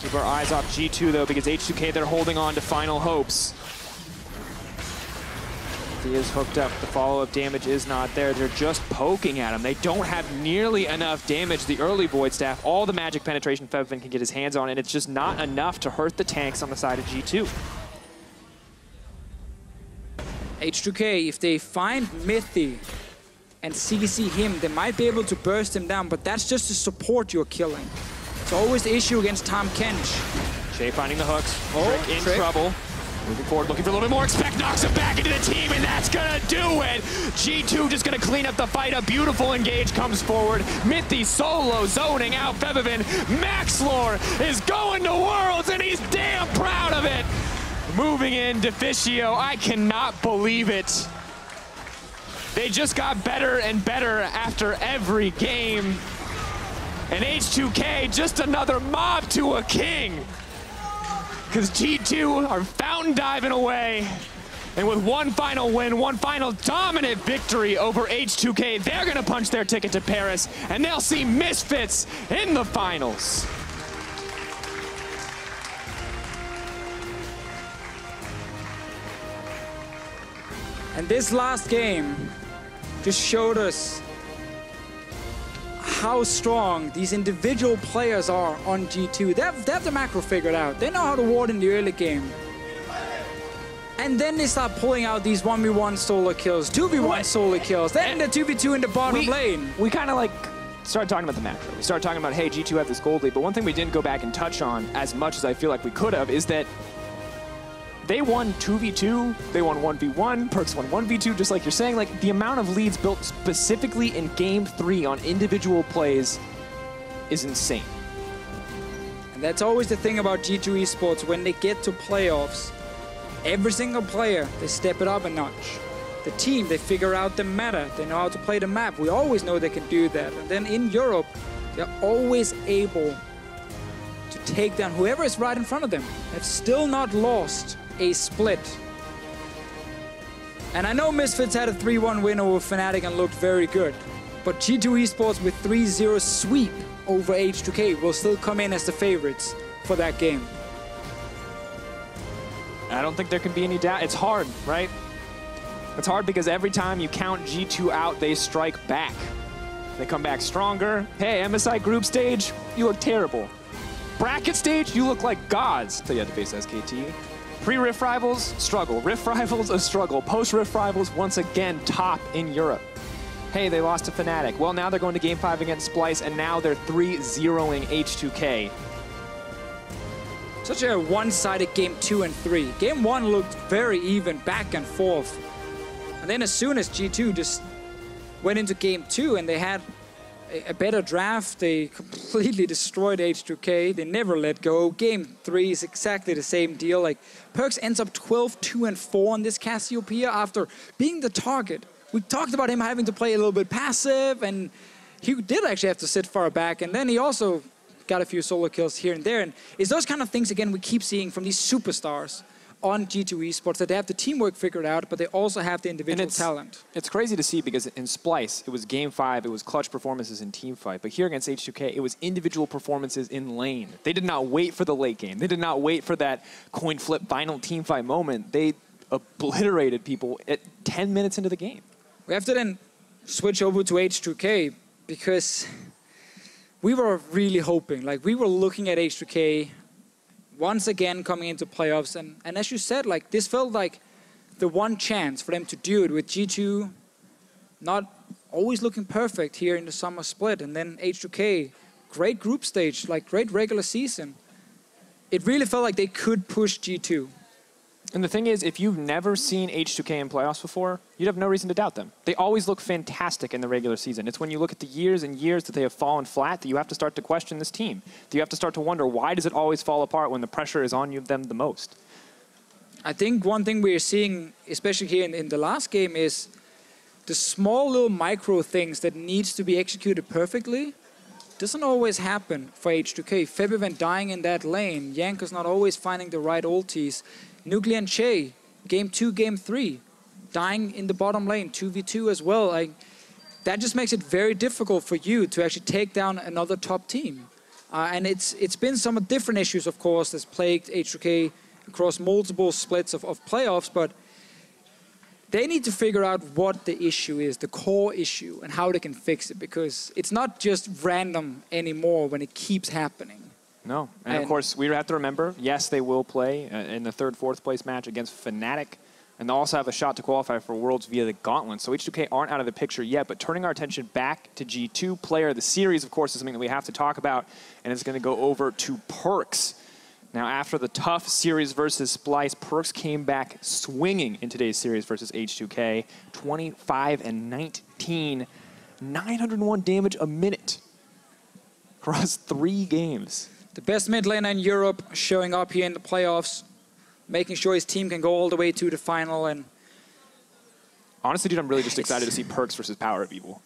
S2: Keep our eyes off G2 though, because H2K, they're holding on to final hopes. He is hooked up. The follow-up damage is not there. They're just poking at him. They don't have nearly enough damage. The early Void Staff, all the magic penetration Febiven can get his hands on, and it's just not enough to hurt the tanks on the side of G2.
S1: H2K, if they find Mithy and CC him, they might be able to burst him down, but that's just the support you're killing. It's always the issue against Tahm Kench.
S2: Chei finding the hooks.
S1: Oh,
S2: Trick in trouble. Moving forward, looking for a little bit more. Expect knocks him back into the team, and that's gonna do it. G2 just gonna clean up the fight. A beautiful engage comes forward. Mithy solo zoning out Febiven. Maxlore is going to Worlds, and he's damn proud of it. Moving in, Deficio. I cannot believe it. They just got better and better after every game. And H2K, just another mob to a king. Because G2 are fountain diving away. And with one final win, one final dominant victory over H2K, they're going to punch their ticket to Paris, and they'll see Misfits in the finals.
S1: And this last game just showed us how strong these individual players are on G2. They have the macro figured out. They know how to ward in the early game. And then they start pulling out these 1v1 solo kills, 2v1 solo kills, then the 2v2 in the bottom lane.
S2: We kind of like started talking about the macro. We started talking about, hey, G2 have this gold lead, but one thing we didn't go back and touch on as much as I feel like we could have is that they won 2v2, they won 1v1, PerkZ won 1v2, just like you're saying. Like, the amount of leads built specifically in Game 3 on individual plays is insane.
S1: And that's always the thing about G2 esports. When they get to playoffs, every single player, they step it up a notch. The team, they figure out the meta. They know how to play the map. We always know they can do that. And then in Europe, they're always able to take down whoever is right in front of them. They've still not lost a split. And I know Misfits had a 3-1 win over Fnatic and looked very good, but G2 esports with 3-0 sweep over H2K will still come in as the favorites for that game.
S2: I don't think there can be any doubt. It's hard, right? It's hard because every time you count G2 out, they strike back. They come back stronger. Hey, MSI group stage, you look terrible. Bracket stage, you look like gods. So you had to face SKT. Pre-Rift Rivals, struggle. Rift Rivals, a struggle. Post-Rift Rivals, once again, top in Europe. Hey, they lost to Fnatic. Well, now they're going to Game 5 against Splyce, and now they're 3-0ing H2K.
S1: Such a one-sided Game 2 and 3. Game 1 looked very even, back and forth. And then as soon as G2 just went into Game 2 and they had a better draft, they completely destroyed H2K. They never let go. Game 3 is exactly the same deal. Like, PerkZ ends up 12-2-4 on this Cassiopeia after being the target. We talked about him having to play a little bit passive, and he did actually have to sit far back. And then he also got a few solo kills here and there. And it's those kind of things, again, we keep seeing from these superstars on G2 esports, that they have the teamwork figured out, but they also have the individual talent. It's
S2: crazy to see because in Splyce, it was Game 5, it was clutch performances in team fight. But here against H2K, it was individual performances in lane. They did not wait for the late game. They did not wait for that coin flip final team fight moment. They obliterated people at 10 minutes into the game.
S1: We have to then switch over to H2K because we were really hoping, like we were looking at H2K once again coming into playoffs, and as you said, like this felt like the one chance for them to do it, with G2 not always looking perfect here in the summer split, and then H2K, great group stage, like great regular season. It really felt like they could push G2.
S2: And the thing is, if you've never seen H2K in playoffs before, you'd have no reason to doubt them. They always look fantastic in the regular season. It's when you look at the years and years that they have fallen flat that you have to start to question this team. That you have to start to wonder, why does it always fall apart when the pressure is on them the most?
S1: I think one thing we're seeing, especially here in the last game, is the small little micro things that needs to be executed perfectly doesn't always happen for H2K. Febiven dying in that lane, Jankos not always finding the right ultis, Nuclear and Chei, Game 2, Game 3, dying in the bottom lane, 2v2 as well. Like, that just makes it very difficult for you to actually take down another top team. And it's been some different issues, of course, that's plagued H2K across multiple splits of playoffs, but they need to figure out what the issue is, the core issue, and how they can fix it, because it's not just random anymore when it keeps happening.
S2: No, and of course, we have to remember, yes, they will play in the third, fourth place match against Fnatic, and they'll also have a shot to qualify for Worlds via the gauntlet. So H2K aren't out of the picture yet, but turning our attention back to G2, player of the series, of course, is something that we have to talk about, and it's going to go over to PerkZ. Now, after the tough series versus Splice, PerkZ came back swinging in today's series versus H2K, 25-19, 901 damage a minute across 3 games.
S1: The best mid laner in Europe showing up here in the playoffs, making sure his team can go all the way to the final. And
S2: honestly, dude, I'm really just excited to see PerkZ versus Power of Evil.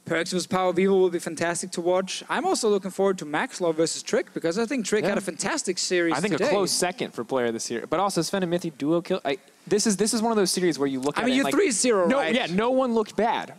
S1: PerkZ versus Power of Evil will be fantastic to watch. I'm also looking forward to Maxlaw versus Trick, because I think Trick had a fantastic series today.
S2: I think a close second for player of this year. But also Zven and Mithy duo kill. This is one of those series where you look at it.
S1: I mean, you're 3-0, right?
S2: Yeah, no one looked bad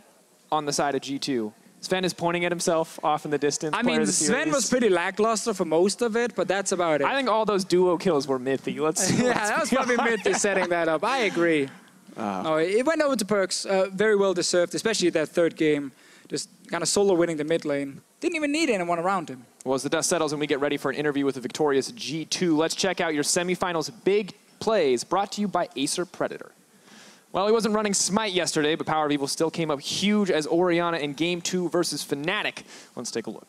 S2: on the side of G2. Zven is pointing at himself off in the distance.
S1: I mean, Zven was pretty lackluster for most of it, but that's about it.
S2: I think all those duo kills were Mithy.
S1: Yeah, that was probably Mithy setting that up. I agree. No, it went over to PerkZ. Very well deserved, especially that third game. Just kind of solo winning the mid lane. Didn't even need anyone around him.
S2: Well, as the dust settles and we get ready for an interview with the victorious G2, let's check out your semifinals big plays brought to you by Acer Predator. Well, he wasn't running Smite yesterday, but Power of Evil still came up huge as Orianna in Game 2 versus Fnatic. Let's take a look.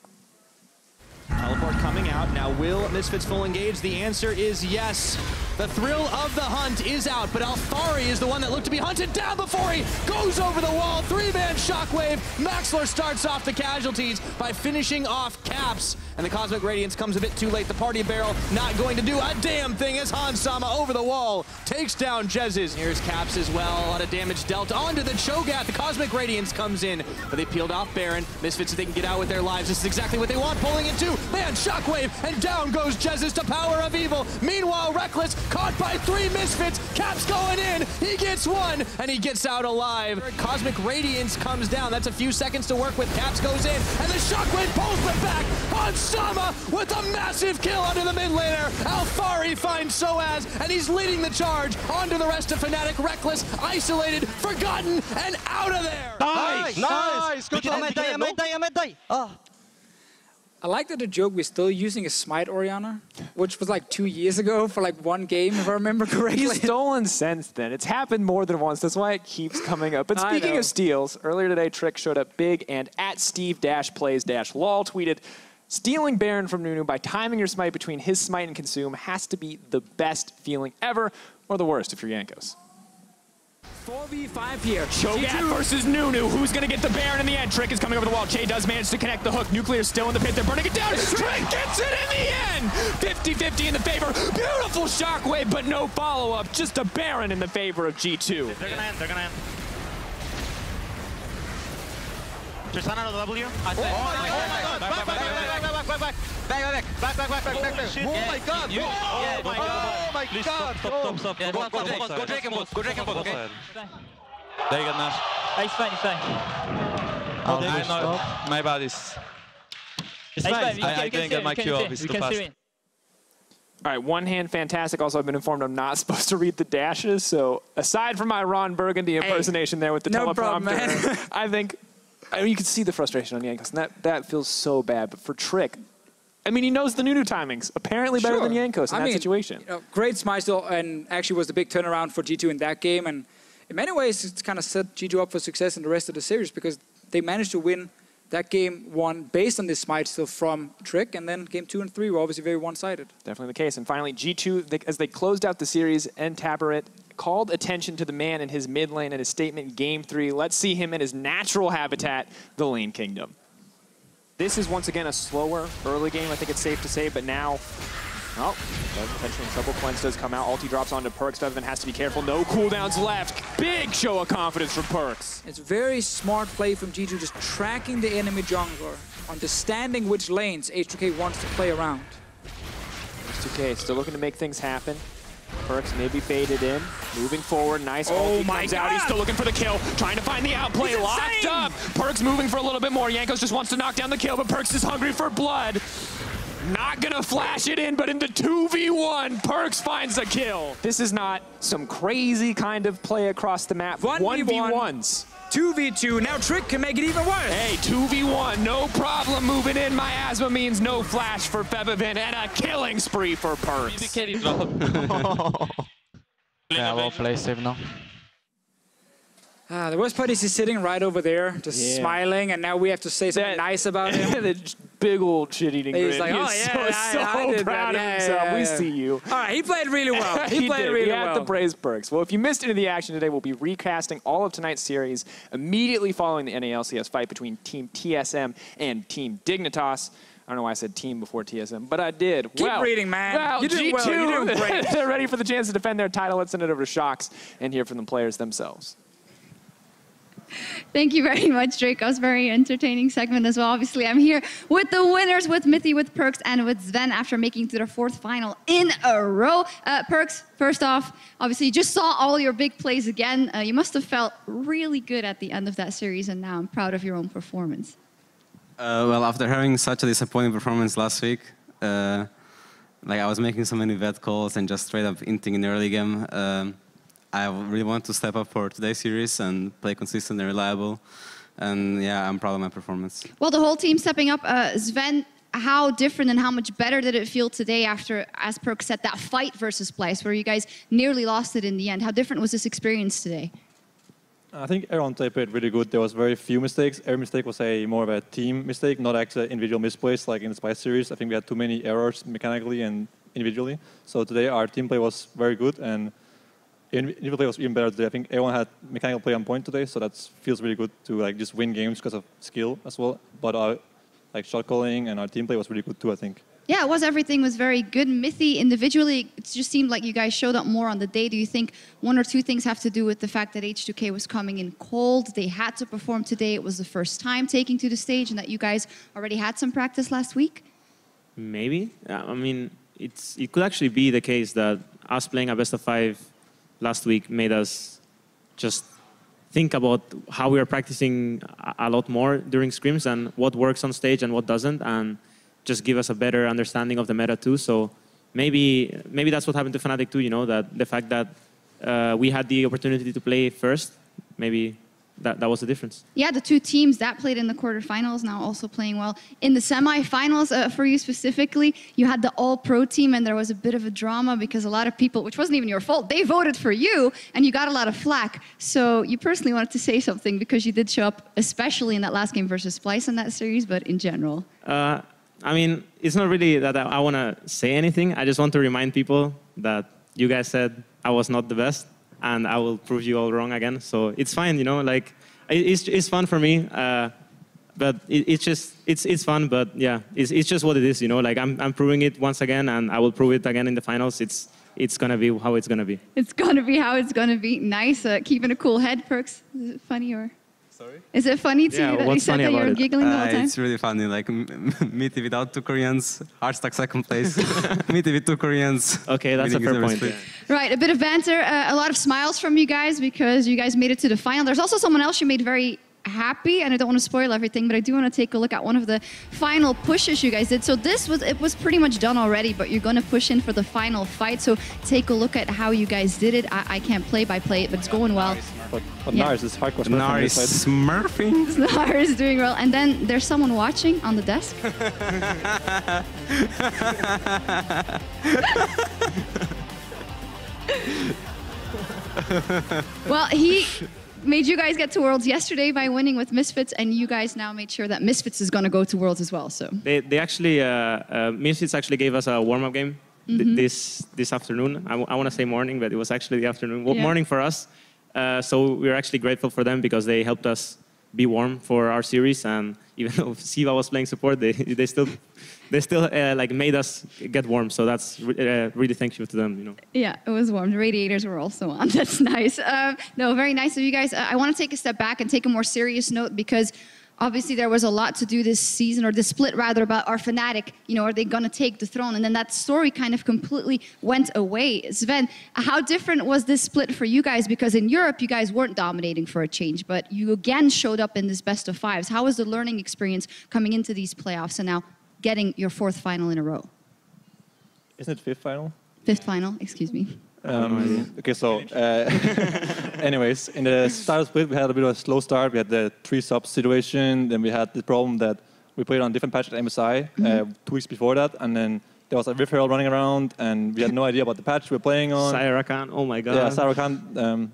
S3: Teleport coming out. Now, will Misfits full engage? The answer is yes. The thrill of the hunt is out, but Alphari is the one that looked to be hunted down before he goes over the wall. 3-man shockwave. Maxlor starts off the casualties by finishing off Caps, and the Cosmic Radiance comes a bit too late. The party barrel not going to do a damn thing as Hansama over the wall takes down Jez's. Here's Caps as well. A lot of damage dealt onto the Cho'Gath. The Cosmic Radiance comes in, but they peeled off Baron. Misfits, if they can get out with their lives, this is exactly what they want. Pulling it too. Man, shockwave, and down goes Jez's to Power of Evil. Meanwhile, Reckless caught by 3 Misfits. Caps going in. He gets 1, and he gets out alive. Cosmic Radiance comes down. That's a few seconds to work with. Caps goes in, and the shockwave pulls them back. Hansama with a massive kill onto the mid laner. Alphari finds Soaz, and he's leading the charge onto the rest of Fnatic. Reckless, isolated, forgotten, and out of there.
S4: Nice! Nice! Good job.
S1: I like that the joke we're still using a Smite Orianna, which was like 2 years ago for like 1 game, if I remember correctly.
S2: He's stolen since then. It's happened more than once. That's why it keeps coming up. But speaking of steals, earlier today, Trick showed up big, and at Steve-Plays-Lol tweeted, stealing Baron from Nunu by timing your smite between his smite and consume has to be the best feeling ever, or the worst if you're Jankos.
S1: 4v5 here.
S2: Cho'Gath versus Nunu. Who's going to get the Baron in the end? Trick is coming over the wall. Chei does manage to connect the hook. Nuclear still in the pit. They're burning it down. Trick gets it in the end. 50-50 in the favor. Beautiful shockwave, but no follow-up. Just a Baron in the favor of G2.
S4: They're going to end. They're going to end. Tristana on the W. Oh my god. Back. Oh my god. Oh my god. Please stop. Yeah, go Drake and bot. Go Drake and bot, okay?
S5: There you go, Gnar.
S6: He's fine.
S5: Oh, no. My bad is... I didn't get my Q off, it's too fast.
S2: All right, one hand, fantastic. Also, I've been informed I'm not supposed to read the dashes, so aside from my Ron Burgundy impersonation there with the teleprompter,
S1: problem, man.
S2: I think... I mean, you can see the frustration on Jankos, and that feels so bad. But for Trick, I mean, he knows the Nunu timings, apparently better than Jankos in that situation.
S1: You know, great smite still, and actually was the big turnaround for G2 in that game. And in many ways, it's kind of set G2 up for success in the rest of the series, because they managed to win that game 1 based on this smite still from Trick, and then game 2 and 3 were obviously very one-sided.
S2: Definitely the case. And finally, G2, as they closed out the series, and Tabaret called attention to the man in his mid lane in his statement Game 3. Let's see him in his natural habitat, the Lane Kingdom. This is once again a slower early game, I think it's safe to say, but now, oh, potentially in trouble. Cleanse does come out. Ulti drops onto PerkZ. Febiven has to be careful. No cooldowns left. Big show of confidence from PerkZ.
S1: It's very smart play from G2, just tracking the enemy jungler, understanding which lanes H2K wants to play around.
S2: H2K still looking to make things happen. PerkZ maybe faded in, moving forward, nice ulti comes out, he's still looking for the kill, trying to find the outplay, locked up. PerkZ moving for a little bit more, Jankos just wants to knock down the kill, but PerkZ is hungry for blood. Not gonna flash it in, but in the 2v1, PerkZ finds a kill. This is not some crazy kind of play across the map. 1v1s.
S1: 2v2, now Trick can make it even worse.
S2: Hey, 2v1, no problem moving in. Miasma means no flash for Febiven and a killing spree for PerkZ.
S5: Yeah, well played, Save now.
S1: The worst part is he's sitting right over there, just smiling, and now we have to say something nice about him.
S2: The big old shit-eating grin.
S1: He's like, oh yeah,
S2: so proud of himself. We see you.
S1: All right, he played really well. He played really well.
S2: We have to praise PerkZ. Well, if you missed any of the action today, we'll be recasting all of tonight's series immediately following the NA LCS fight between Team TSM and Team Dignitas. I don't know why I said team before TSM, but I did.
S1: Keep reading, man.
S2: Well,
S1: you did
S2: G2,
S1: well. You did great.
S2: They're ready for the chance to defend their title. Let's send it over to Shox and hear from the players themselves.
S6: Thank you very much, Drakos. Very entertaining segment as well. Obviously, I'm here with the winners, with Mithy, with PerkZ, and with Zven after making it to their 4th final in a row. PerkZ, first off, obviously, you just saw all your big plays again. You must have felt really good at the end of that series, and now I'm proud of your own performance.
S7: Well, after having such a disappointing performance last week, like I was making so many bad calls and just straight up inting in the early game. I really want to step up for today's series and play consistent and reliable. And yeah, I'm proud of my performance.
S6: Well, the whole team stepping up. Zven, how different and how much better did it feel today after, as PerkZ said, that fight versus Splice, where you guys nearly lost it in the end? How different was this experience today?
S8: I think everyone played really good. There was very few mistakes. Every mistake was more of a team mistake, not actually individual misplays like in the Splice series. I think we had too many errors mechanically and individually. So today our team play was very good, and individual play was even better today. I think everyone had mechanical play on point today, so that feels really good to like just win games because of skill as well. But our like shot calling and our team play was really good too, I think.
S6: Yeah, everything was very good. Mithy, individually, it just seemed like you guys showed up more on the day. Do you think one or two things have to do with the fact that H2K was coming in cold? They had to perform today. It was the first time taking to the stage, and that you guys already had some practice last week?
S9: Maybe. I mean, it could actually be the case that us playing a best of 5 last week made us just think about how we are practicing a lot more during scrims and what works on stage and what doesn't, and just give us a better understanding of the meta too. So maybe that's what happened to Fnatic too, you know, that the fact that we had the opportunity to play first, maybe that was the difference. Yeah, the two teams that played in the quarterfinals now also playing well. In the semifinals, for you specifically, you had the all-pro team, and there was a bit of a drama because a lot of people, which wasn't even your fault, they voted for you, and you got a lot of flack. So you personally wanted to say something because you did show up, especially in that last game versus Splice in that series, but in general. I mean, it's not really that I want to say anything. I just want to remind people that you guys said I was not the best, and I will prove you all wrong again. So it's fine, you know, like it's fun for me, but it's fun. But yeah, it's just what it is, you know. Like I'm proving it once again, and I will prove it again in the finals. It's gonna be how it's gonna be. It's gonna be how it's gonna be. Nice, keeping a cool head, PerkZ. Is it funny or? Sorry? Is it funny to you that you said that you're giggling the whole time?
S7: It's really funny. Like Mithy without 2 Koreans, Hardstack second place. Mithy with 2 Koreans. Okay, that's a fair point. Yeah.
S6: Right, a bit of banter, a lot of smiles from you guys because you guys made it to the final. There's also someone else you made very happy, and I don't want to spoil everything, but I do want to take a look at one of the final pushes you guys did. So it was pretty much done already, but you're going to push in for the final fight. So take a look at how you guys did it. I can't play by play it, but it's going well.
S8: But Gnar is hardcore smurfing.
S7: Gnar is smurfing.
S6: Gnar is doing well. And then there's someone watching on the desk. Well, he made you guys get to Worlds yesterday by winning with Misfits, and you guys now made sure that Misfits is going to go to Worlds as well. So
S9: they actually Misfits actually gave us a warm-up game this afternoon. I want to say morning, but it was actually the afternoon. Well, morning for us. So we're actually grateful for them because they helped us be warm for our series, and even though Siva was playing support, they still like made us get warm. So that's really thank you to them, you know. Yeah, it was warm. The radiators were also on. That's nice. No, very nice of you guys. I want to take a step back and take a more serious note because obviously there was a lot to do this season, or this split rather, about our Fnatic, you know, are they going to take the throne? And then that story kind of completely went away. Zven, how different was this split for you guys? Because in Europe, you guys weren't dominating for a change, but you again showed up in this best of 5s. How was the learning experience coming into these playoffs and now
S6: getting your 4th final in a row?
S8: Isn't it 5th final?
S6: 5th final, excuse me.
S8: Okay, so anyways, in the start of split, we had a bit of a slow start. We had the 3-sub situation. Then we had the problem that we played on different patch at MSI 2 weeks before that. And then there was a Rift Herald running around, and we had no idea about the patch we were playing on.
S9: Syrakan, oh my god.
S8: Yeah, Syrakan,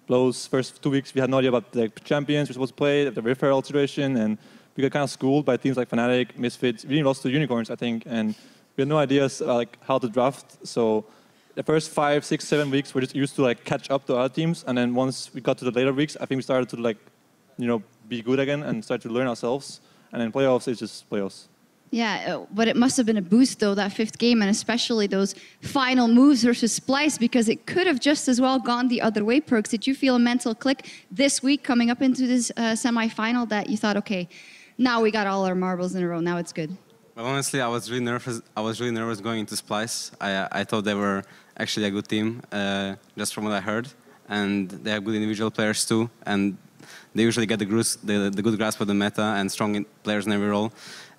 S8: blows. First 2 weeks, we had no idea about the champions we were supposed to play, the Rift Herald situation, and we got kind of schooled by teams like Fnatic, Misfits. We even lost to Unicorns, I think, and we had no ideas like how to draft. So the first 5, 6, 7 weeks, we're just used to like catch up to other teams, and then once we got to the later weeks, I think we started to like, be good again and start to learn ourselves. And then playoffs is just playoffs.
S6: Yeah, but it must have been a boost, though, that 5th game, and especially those final moves versus Splyce, because it could have just as well gone the other way, PerkZ. Did you feel a mental click this week coming up into this semi-final that you thought, okay, now we got all our marbles in a row, now it's good?
S7: Well, honestly, I was really nervous going into Splyce. I thought they were actually a good team, just from what I heard. And they have good individual players, too. And they usually get the good grasp of the meta and strong players in every role.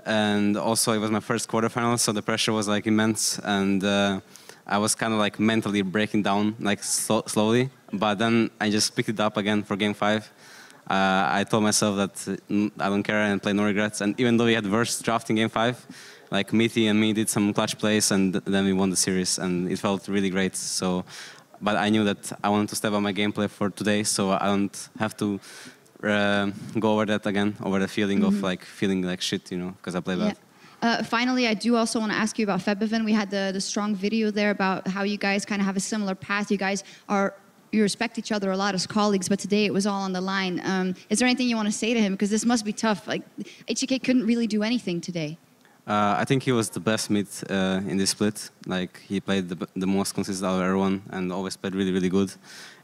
S7: And also, it was my first quarterfinal, so the pressure was like immense, and I was kind of like mentally breaking down like slowly. But then I just picked it up again for Game 5. I told myself that I don't care and play no regrets. And even though we had worse draft in Game 5, like Mithy and me did some clutch plays, and then we won the series, and it felt really great. So, but I knew that I wanted to step up my gameplay for today, so I don't have to go over that again, over the feeling of like feeling like shit, because I play bad.
S6: Finally, I do also want to ask you about Febiven. We had the strong video there about how you guys kind of have a similar path. You respect each other a lot as colleagues, but today it was all on the line. Is there anything you want to say to him? Because this must be tough. Like, H2K couldn't really do anything today.
S7: I think he was the best mid in this split. Like, he played the most consistent out of everyone and always played really, really good.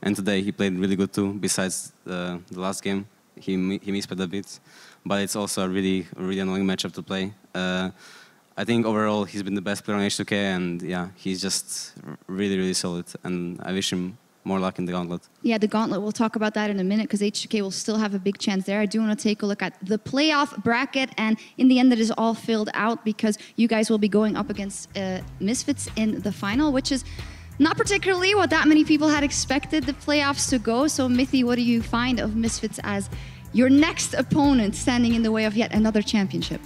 S7: And today he played really good too. Besides the last game, he misplayed a bit, but it's also a really annoying matchup to play. I think overall he's been the best player on H2K, and yeah, he's just really, really solid. And I wish him more luck in the gauntlet. Yeah, the gauntlet, we'll talk about that in a minute, because H2K will still have a big chance there. I do want to take a look at the playoff bracket, and in the end it is all filled out because you guys will be going up against Misfits in the final, which is not particularly what that many people had expected the playoffs to go. So Mithy, what do you find of Misfits as your next opponent standing in the way of yet another championship?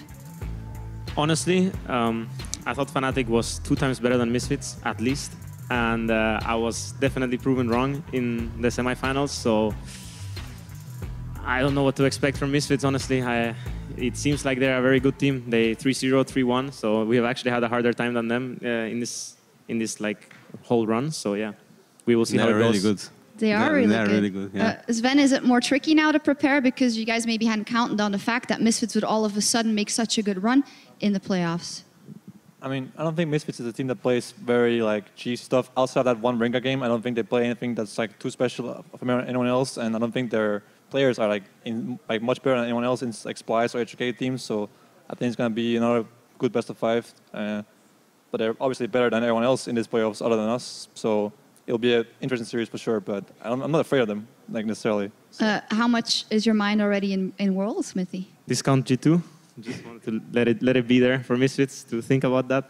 S9: Honestly, I thought Fnatic was 2 times better than Misfits, at least. And I was definitely proven wrong in the semifinals. So I don't know what to expect from Misfits, honestly. It seems like they're a very good team. They 3-0, 3-1. So we have actually had a harder time than them in this like whole run. So yeah, we will see how it goes.
S7: Really good.
S6: They are really
S7: good. Yeah.
S6: Zven, is it more tricky now to prepare because you guys maybe hadn't counted on the fact that Misfits would all of a sudden make such a good run in the playoffs?
S8: I mean, I don't think Misfits is a team that plays very like cheese stuff. Outside that one Ringa game, I don't think they play anything that's like too special from anyone else, and I don't think their players are like much better than anyone else in like Splyce or H2K teams. So I think it's gonna be another good best of 5. But they're obviously better than everyone else in these playoffs other than us. So it'll be an interesting series for sure. But I'm not afraid of them like necessarily. So.
S6: How much is your mind already in Worlds, Mithy?
S9: Discount G2. Just wanted to let it be there for Misfits to think about that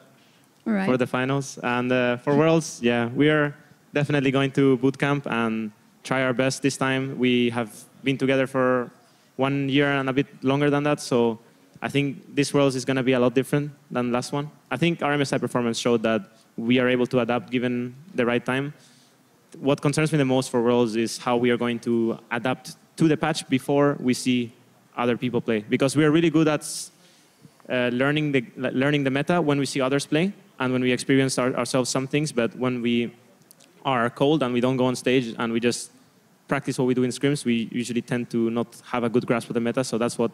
S9: for the finals. And for Worlds, yeah, we are definitely going to bootcamp and try our best this time. We have been together for 1 year and a bit longer than that, so I think this Worlds is going to be a lot different than last one. I think our MSI performance showed that we are able to adapt given the right time. What concerns me the most for Worlds is how we are going to adapt to the patch before we see other people play, because we are really good at learning the meta when we see others play and when we experience ourselves some things. But when we are cold and we don't go on stage and we just practice what we do in scrims, we usually tend to not have a good grasp of the meta. So that's what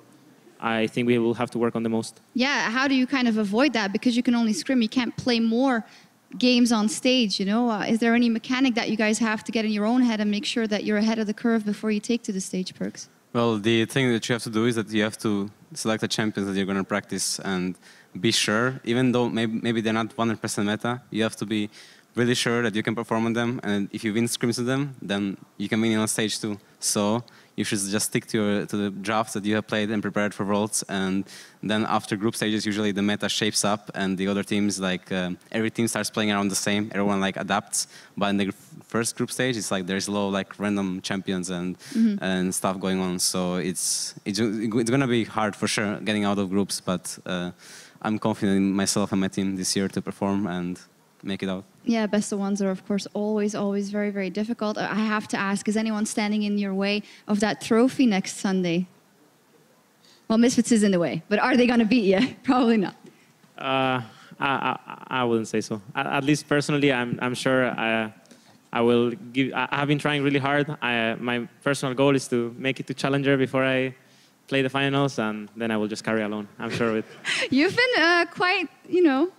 S9: I think we will have to work on the most.
S6: Yeah, how do you kind of avoid that? Because you can only scrim, you can't play more games on stage, you know? Is there any mechanic that you guys have to get in your own head and make sure that you're ahead of the curve before you take to the stage, PerkZ?
S7: Well, the thing that you have to do is that you have to select the champions that you're going to practice and be sure, even though maybe they're not 100% meta, you have to be really sure that you can perform on them, and if you win scrims with them, then you can win on stage too. So you should just stick to the drafts that you have played and prepared for Worlds, and then after group stages, usually the meta shapes up, and the other teams, like every team starts playing around the same. Everyone like adapts, but in the first group stage, it's like there's low like random champions and stuff going on. So it's gonna be hard for sure getting out of groups, but I'm confident in myself and my team this year to perform and make it out.
S6: Yeah, best of ones are, of course, always very, very difficult. I have to ask, is anyone standing in your way of that trophy next Sunday? Well, Misfits is in the way, but are they going to beat you? Probably not.
S9: I wouldn't say so. At least personally, I'm sure I will give. I have been trying really hard. My personal goal is to make it to Challenger before I play the finals, and then I will just carry alone. I'm sure of it.
S6: You've been quite, you know,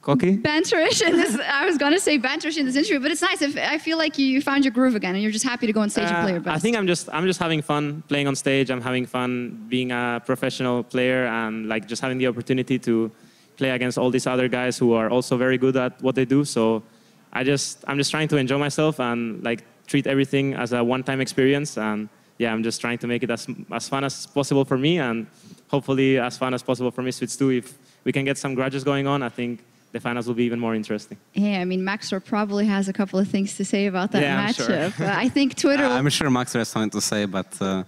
S9: cocky?
S6: Banterish in this. I was going to say banterish in this interview, but it's nice. I feel like you found your groove again, and you're just happy to go on stage and play your best.
S9: I think I'm just having fun playing on stage. I'm having fun being a professional player, and like just having the opportunity to play against all these other guys who are also very good at what they do. So I'm just trying to enjoy myself and like treat everything as a one-time experience. And yeah, I'm just trying to make it as fun as possible for me, and hopefully as fun as possible for Misfits too. If we can get some grudges going on, I think the finals will be even more interesting.
S6: Yeah, I mean, Maxor probably has a couple of things to say about that matchup.
S9: Sure.
S6: I think Twitter...
S7: I'm sure Maxor has something to say, but I'm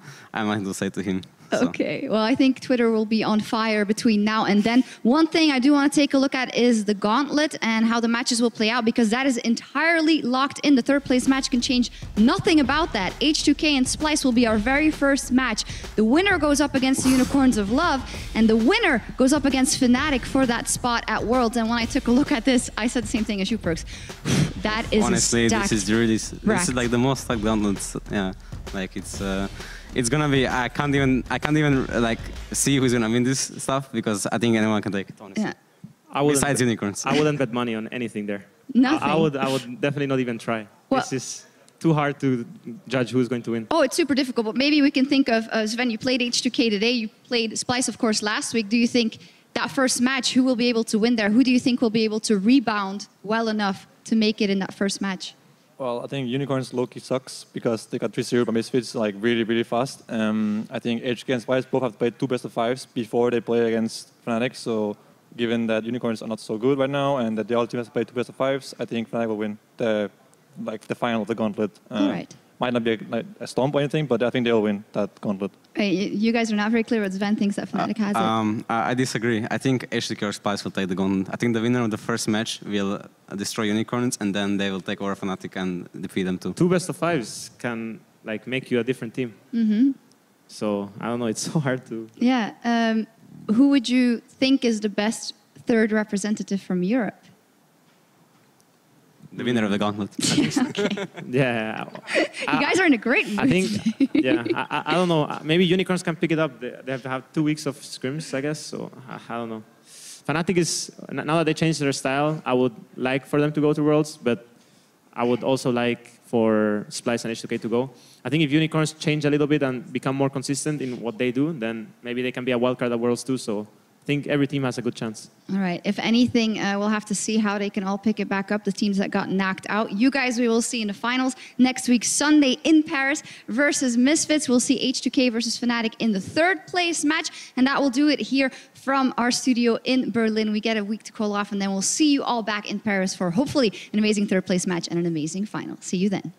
S7: not going to say to him. So.
S6: Okay, well, I think Twitter will be on fire between now and then. One thing I do want to take a look at is the gauntlet and how the matches will play out, because that is entirely locked in. The third place match can change nothing about that. H2K and Splyce will be our very first match. The winner goes up against the Unicorns of Love, and the winner goes up against Fnatic for that spot at Worlds. And when I took a look at this, I said the same thing as you, PerkZ. That is
S7: honestly, this is really this is like the most like gauntlets. Yeah, like it's gonna be. I can't even like see who's gonna win this stuff, because I think anyone can take it. Honestly, besides Unicorns,
S9: I wouldn't bet money on anything there.
S6: Nothing.
S9: I would definitely not even try. Well, this is too hard to judge who's going to win.
S6: Oh, it's super difficult. But maybe we can think of Zven. You played H2K today. You played Splyce, of course, last week. Do you think that first match, who will be able to win there? Who do you think will be able to rebound well enough to make it in that first match?
S8: Well, I think Unicorns low-key sucks because they got 3-0 by Misfits like really fast. I think H2K and Splyce both have played 2 best-of-5s before they play against Fnatic. So given that Unicorns are not so good right now and that the other team has played 2 best-of-5s, I think Fnatic will win the final of the gauntlet.
S6: All right.
S8: Might not be a stomp or anything, but I think they'll win that gauntlet.
S6: Hey, you guys are not very clear what Zven thinks that Fnatic has it.
S7: I disagree. I think H2K or Splyce will take the gauntlet. I think the winner of the first match will destroy Unicorns, and then they will take over Fnatic and defeat them too.
S9: 2 best-of-5s can like make you a different team. So I don't know. It's so hard to.
S6: Yeah. Who would you think is the best third representative from Europe?
S7: The winner of the gauntlet.
S6: Okay.
S9: Yeah.
S6: You guys are in a great mood.
S9: I think, yeah, I don't know. Maybe Unicorns can pick it up. They have to have 2 weeks of scrims, I guess. So I don't know. Fnatic is, now that they changed their style, I would like for them to go to Worlds, but I would also like for Splyce and H2K to go. I think if Unicorns change a little bit and become more consistent in what they do, then maybe they can be a wildcard at Worlds too. So I think every team has a good chance.
S6: All right. If anything, we'll have to see how they can all pick it back up, the teams that got knocked out. You guys, we will see in the finals next week, Sunday in Paris versus Misfits. We'll see H2K versus Fnatic in the third place match. And that will do it here from our studio in Berlin. We get a week to call off, and then we'll see you all back in Paris for hopefully an amazing third place match and an amazing final. See you then.